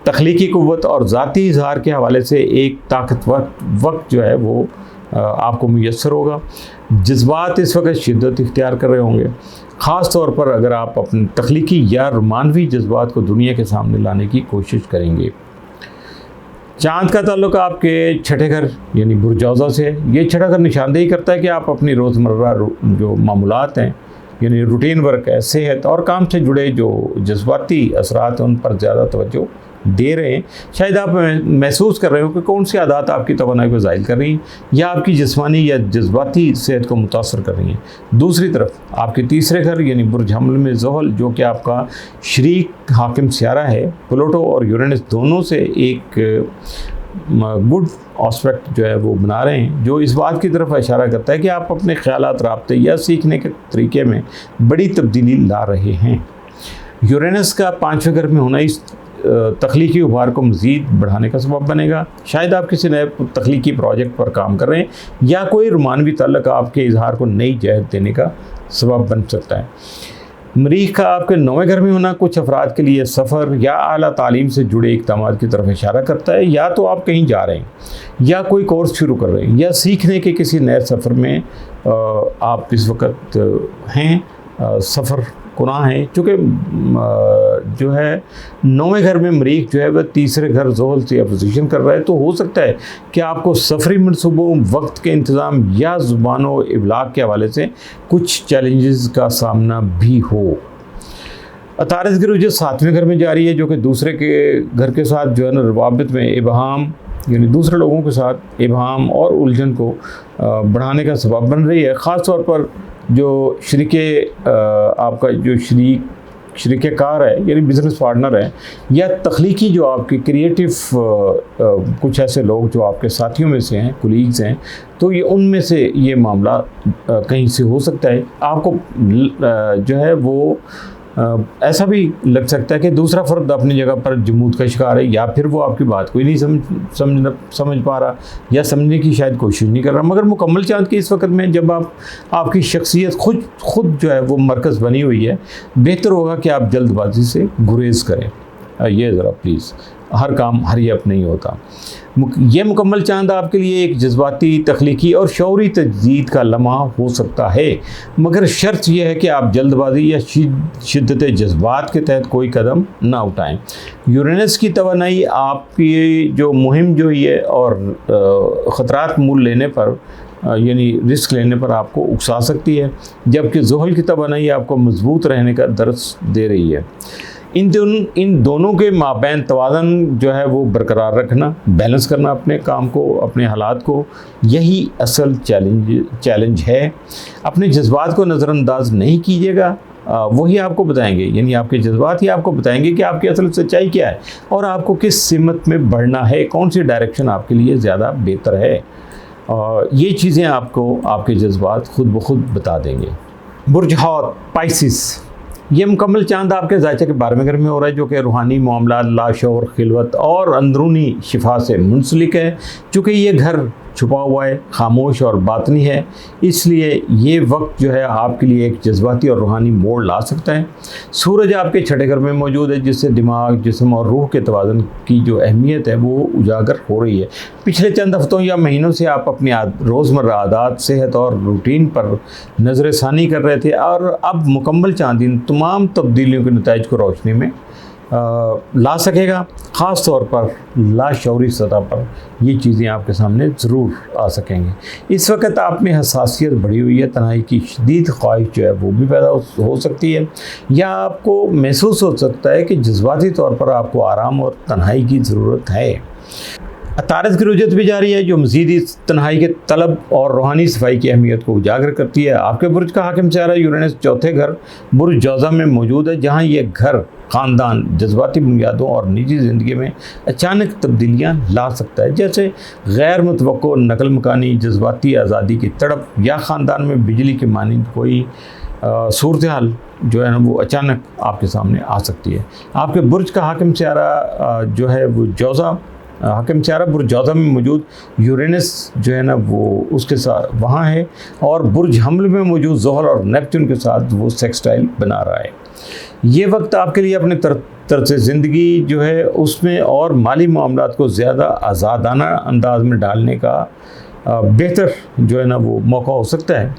तख्लीकी क़ुव्वत और ज़ाती इज़हार के हवाले से एक ताकतवर वक्त जो है वो आपको मुयस्सर होगा। जज्बात इस वक्त शिद्दत इख्तियार कर रहे होंगे, ख़ास तौर पर अगर आप अपने तख्लीकी या रोमानवी जज्बात को दुनिया के सामने लाने की कोशिश करेंगे। चाँद का ताल्लुक आपके छठे घर यानी बुर्ज जौज़ा से है। ये छठा घर निशानदेही करता है कि आप अपनी रोज़मर्रा जो मामूलात हैं यानी रूटीन वर्क है, सेहत और काम से जुड़े जो जज्बाती असरात हैं उन पर ज़्यादा तवज्जो दे रहे हैं। शायद आप महसूस कर रहे हो कि कौन सी आदत आपकी तवानाई को ज़ाहिर कर रही हैं या आपकी जिस्मानी या जज्बाती सेहत को मुतासर कर रही हैं। दूसरी तरफ आपके तीसरे घर यानी बुर्ज हमल में ज़ोहल जो कि आपका शरीक हाकिम सियारा है, प्लूटो और यूरेनस दोनों से एक गुड एस्पेक्ट जो है वो बना रहे हैं, जो इस बात की तरफ इशारा करता है कि आप अपने ख़यालात, राब्ते या सीखने के तरीके में बड़ी तब्दीली ला रहे हैं। यूरेनस का 5वें घर में होना इस तख्लीकी उभार को मज़ीद बढ़ाने का सबब बनेगा। शायद आप किसी नए तख्लीकी प्रोजेक्ट पर काम कर रहे हैं या कोई रोमानवी ताल्लुक आपके इजहार को नई जहत देने का सबब बन सकता है। मरीख का आपके 9वें घर में होना कुछ अफराद के लिए सफ़र या आला तालीम से जुड़े इक़दामात की तरफ इशारा करता है। या तो आप कहीं जा रहे हैं या कोई कोर्स शुरू कर रहे हैं या सीखने के किसी नए सफ़र में आप इस वक्त हैं, सफ़र गुनाह है। चूँकि जो है 9वें घर में मरीख जो है वह तीसरे घर ज़ोहल से अपोजिशन कर रहा है, तो हो सकता है कि आपको सफरी मनसूबों, वक्त के इंतज़ाम या ज़ुबान व इब्लाग के हवाले से कुछ चैलेंजेस का सामना भी हो। अतारस गिरो जो 7वें घर में जा रही है, जो कि दूसरे के घर के साथ जो है ना रवाबित में इबहाम यानी दूसरे लोगों के साथ इबहाम और उलझन को बढ़ाने का सबब बन रही है। ख़ास तौर पर जो शरीके आपका जो शरीके कार है यानी बिज़नेस पार्टनर है या तख्लीकी जो आपके क्रिएटिव कुछ ऐसे लोग जो आपके साथियों में से हैं, कुलीग्स हैं, तो ये उनमें से ये मामला कहीं से हो सकता है। आपको जो है वो ऐसा भी लग सकता है कि दूसरा फ़र्द अपनी जगह पर जमूद का शिकार है या फिर वो आपकी बात को ही नहीं समझ पा रहा या समझने की शायद कोशिश नहीं कर रहा। मगर मुकम्मल चाँद के इस वक्त में जब आपकी शख्सियत खुद जो है वो मरकज़ बनी हुई है, बेहतर होगा कि आप जल्दबाजी से गुरेज़ करें। ये ज़रा प्लीज़, हर काम हरियप नहीं होता। ये मुकम्मल चांद आपके लिए एक जज्बाती, तख्लीकी और शौरी तजदीद का लम्हा हो सकता है, मगर शर्त यह है कि आप जल्दबाजी या शिद्दत जज्बात के तहत कोई कदम ना उठाएं। यूरेनस की तवानाई आपकी जो मुहिम जो है और ख़तरात मूल लेने पर यानी रिस्क लेने पर आपको उकसा सकती है, जबकि ज़ोहल की तवानाई आपको मजबूत रहने का दर्स दे रही है। इन दोनों के माबैन तवाज़ुन जो है वो बरकरार रखना, बैलेंस करना अपने काम को, अपने हालात को, यही असल चैलेंज है। अपने जज्बात को नज़रअंदाज नहीं कीजिएगा, वही आपको बताएंगे, यानी आपके जज्बात ही आपको बताएंगे कि आपकी असल सच्चाई क्या है और आपको किस सिमत में बढ़ना है, कौन सी डायरेक्शन आपके लिए ज़्यादा बेहतर है। ये चीज़ें आपको आपके जज्बात खुद ब खुद बता देंगे। बुर्ज हौत पाइसिस, ये मुकम्मल चांद आपके ज़ायचे के 12वें घर में हो रहा है, जो कि रूहानी मामला, लाशौर, खिलवत और अंदरूनी शिफा से मुंसलिक है। चूँकि ये घर छुपा हुआ है, खामोश और बातनी है, इसलिए ये वक्त जो है आपके लिए एक जज्बाती और रूहानी मोड़ ला सकता है। सूरज आपके 6ठे घर में मौजूद है, जिससे दिमाग, जिस्म और रूह के तवाज़ुन की जो अहमियत है वो उजागर हो रही है। पिछले चंद हफ्तों या महीनों से आप अपनी रोज़मर्रा आदत, सेहत और रूटीन पर नज़रसानी कर रहे थे और अब मुकम्मल चांद इन तमाम तब्दीलियों के नताइज को रोशनी में ला सकेगा। ख़ास तौर पर लाशौरी सतह पर ये चीज़ें आपके सामने ज़रूर आ सकेंगी। इस वक्त आप में हसासियत बढ़ी हुई है, तन्हाई की शदीद ख्वाहिश जो है वो भी पैदा हो सकती है, या आपको महसूस हो सकता है कि जज्बाती तौर पर आपको आराम और तन्हाई की ज़रूरत है। अतारत की रुजत भी जारी है, जो मज़ीद इस तन्हाई के तलब और रूहानी सफाई की अहमियत को उजागर करती है। आपके बुर्ज का हाकिम सितारा यूरेनस 4थे घर बुर्ज जौज़ा में मौजूद है, जहाँ ये घर ख़ानदान, जज्बाती बुनियादों और निजी ज़िंदगी में अचानक तब्दीलियाँ ला सकता है, जैसे गैर मुतवक्को नकल मकानी, जज्बाती आज़ादी की तड़प या ख़ानदान में बिजली के मानिंद कोई सूरत हाल जो है ना वो अचानक आपके सामने आ सकती है। आपके बुर्ज का हाकिम सितारा जो है वो जौज़ा, हाकिम सितारा बुर्ज जौज़ा में मौजूद यूरेनस जो है ना वो उसके साथ वहाँ है, और बुर्ज हमल में मौजूद ज़ोहर और नेपच्यून के साथ वो सेक्सटाइल बना रहा है। ये वक्त आपके लिए अपने तर्ज़ ज़िंदगी जो है उसमें और माली मामलात को ज़्यादा आज़ादाना अंदाज में डालने का बेहतर जो है ना वो मौका हो सकता है,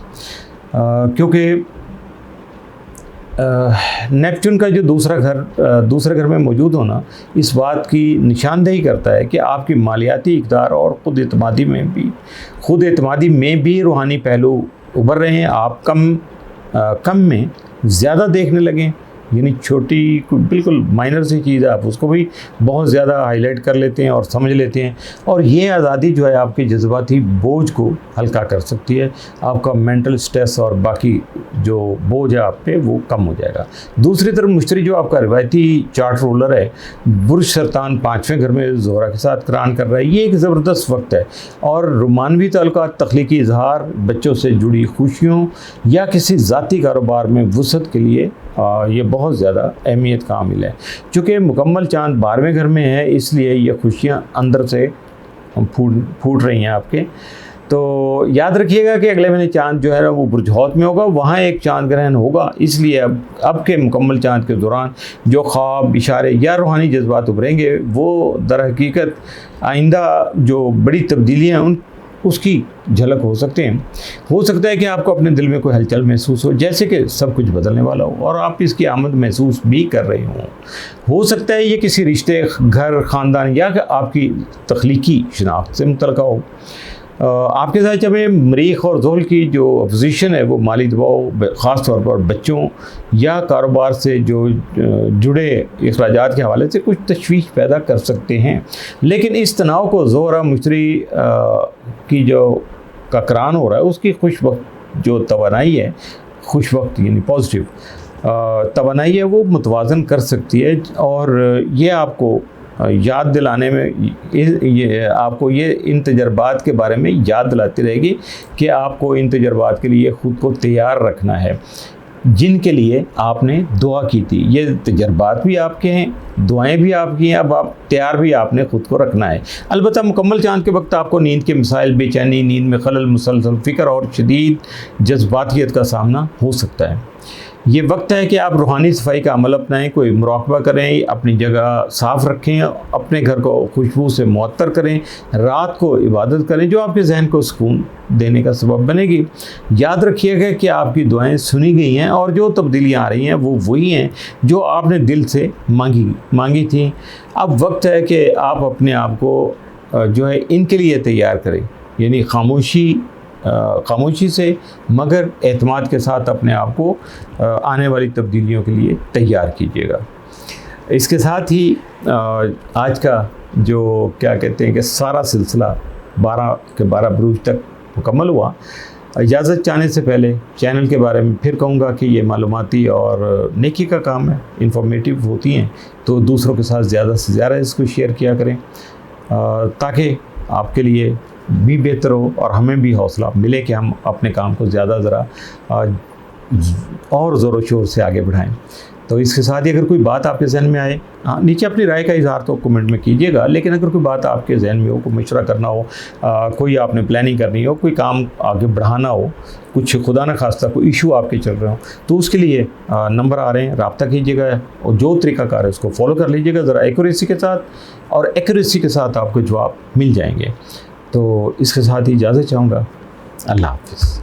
क्योंकि नेपच्यून का जो दूसरे घर में मौजूद होना इस बात की निशानदेही करता है कि आपकी मालियाती इक़दार और ख़ुद एतमादी में भी रूहानी पहलू उभर रहे हैं। आप कम में ज़्यादा देखने लगें, यानी छोटी बिल्कुल माइनर सी चीज़ है, आप उसको भी बहुत ज़्यादा हाईलाइट कर लेते हैं और समझ लेते हैं, और ये आज़ादी जो है आपके जज्बाती बोझ को हल्का कर सकती है। आपका मेंटल स्ट्रेस और बाकी जो बोझ है आप पे वो कम हो जाएगा। दूसरी तरफ मुश्तरी जो आपका रिवायती चार्ट रूलर है, बुर्ज सरतान 5वें घर में ज़ोहरा के साथ करान कर रहा है। ये एक ज़बरदस्त वक्त है और रोमानवी ताल्लुकात, तख्लीकी इजहार, बच्चों से जुड़ी खुशियों या किसी ज़ाती कारोबार में वुसअत के लिए ये बहुत ज़्यादा अहमियत का हामिल है। चूँकि मुकम्मल चाँद 12वें घर में है, इसलिए ये खुशियाँ अंदर से फूट रही हैं आपके। तो याद रखिएगा कि अगले महीने चाँद जो है ना वो बुर्ज हौत में होगा, वहाँ एक चाँद ग्रहण होगा, इसलिए अब के मुकम्मल चाँद के दौरान जो ख्वाब, इशारे या रूहानी जज्बात उभरेंगे वो दर हकीकत आइंदा जो बड़ी तब्दीलियाँ हैं उसकी झलक हो सकते हैं। हो सकता है कि आपको अपने दिल में कोई हलचल महसूस हो, जैसे कि सब कुछ बदलने वाला हो और आप इसकी आमद महसूस भी कर रहे हों। हो सकता है ये किसी रिश्ते, घर, ख़ानदान या आपकी तख्लीकी शनाख्त से मुतल्लिक़ हो। आपके साथ जब मरीख और ज़ोहल की जो पोजीशन है वो माली दबाव, ख़ास तौर पर बच्चों या कारोबार से जो जुड़े अखराजात के हवाले से कुछ तशवीश पैदा कर सकते हैं। लेकिन इस तनाव को ज़ोहरा मुश्तरी की जो करान हो रहा है उसकी खुश वक्त जो तवानाई है, खुश वक्त यानी पॉजिटिव तवानाई है, वो मुतवाज़न कर सकती है, और ये आपको याद दिलाने में आपको ये इन तजर्बात के बारे में याद दिलाती रहेगी कि आपको इन तजर्बात के लिए ख़ुद को तैयार रखना है, जिनके लिए आपने दुआ की थी। ये तजर्बात भी आपके हैं, दुआएं भी आपकी हैं, अब आप तैयार भी आपने ख़ुद को रखना है। अलबत्ता मुकम्मल चाँद के वक्त आपको नींद के मसाइल, बेचैनी, नींद में खलल, मुसलसल फ़िक्र और शदीद जज्बातियत का सामना हो सकता है। ये वक्त है कि आप रूहानी सफाई का अमल अपनाएं, कोई मुराकबा करें, अपनी जगह साफ़ रखें, अपने घर को खुशबू से मुअत्तर करें, रात को इबादत करें जो आपके जहन को सुकून देने का सबब बनेगी। याद रखिएगा कि आपकी दुआएं सुनी गई हैं और जो तब्दीलियाँ आ रही हैं वो वही हैं जो आपने दिल से मांगी थी। अब वक्त है कि आप अपने आप को जो है इनके लिए तैयार करें, यानी खामोशी से मगर एतमाद के साथ अपने आप को आने वाली तब्दीलियों के लिए तैयार कीजिएगा। इसके साथ ही आज का जो क्या कहते हैं कि सारा सिलसिला 12 के 12 बरूज तक मुकम्मल हुआ। इजाज़त चाहने से पहले चैनल के बारे में फिर कहूँगा कि ये मालूमाती और नेकी का काम है, इंफॉर्मेटिव होती हैं, तो दूसरों के साथ ज़्यादा से ज़्यादा इसको शेयर किया करें ताकि आपके लिए भी बेहतर हो और हमें भी हौसला मिले कि हम अपने काम को ज़्यादा ज़रा और ज़ोर शोर से आगे बढ़ाएं। तो इसके साथ ही अगर कोई बात आपके जहन में आए, हाँ नीचे अपनी राय का इजहार तो कमेंट में कीजिएगा, लेकिन अगर कोई बात आपके जहन में हो, कोई मशवरा करना हो, कोई आपने प्लानिंग करनी हो, कोई काम आगे बढ़ाना हो, कुछ खुदा न खास्ता कोई इशू आपके चल रहे हो, तो उसके लिए नंबर आ रहे हैं, रब्ता कीजिएगा और जो तरीक़ाकार है उसको फॉलो कर लीजिएगा ज़रा एक्यूरेसी के साथ, और एक्यूरेसी के साथ आपको जवाब मिल जाएंगे। तो इसके साथ ही इजाज़त चाहूँगा। अल्लाह हाफ़िज़।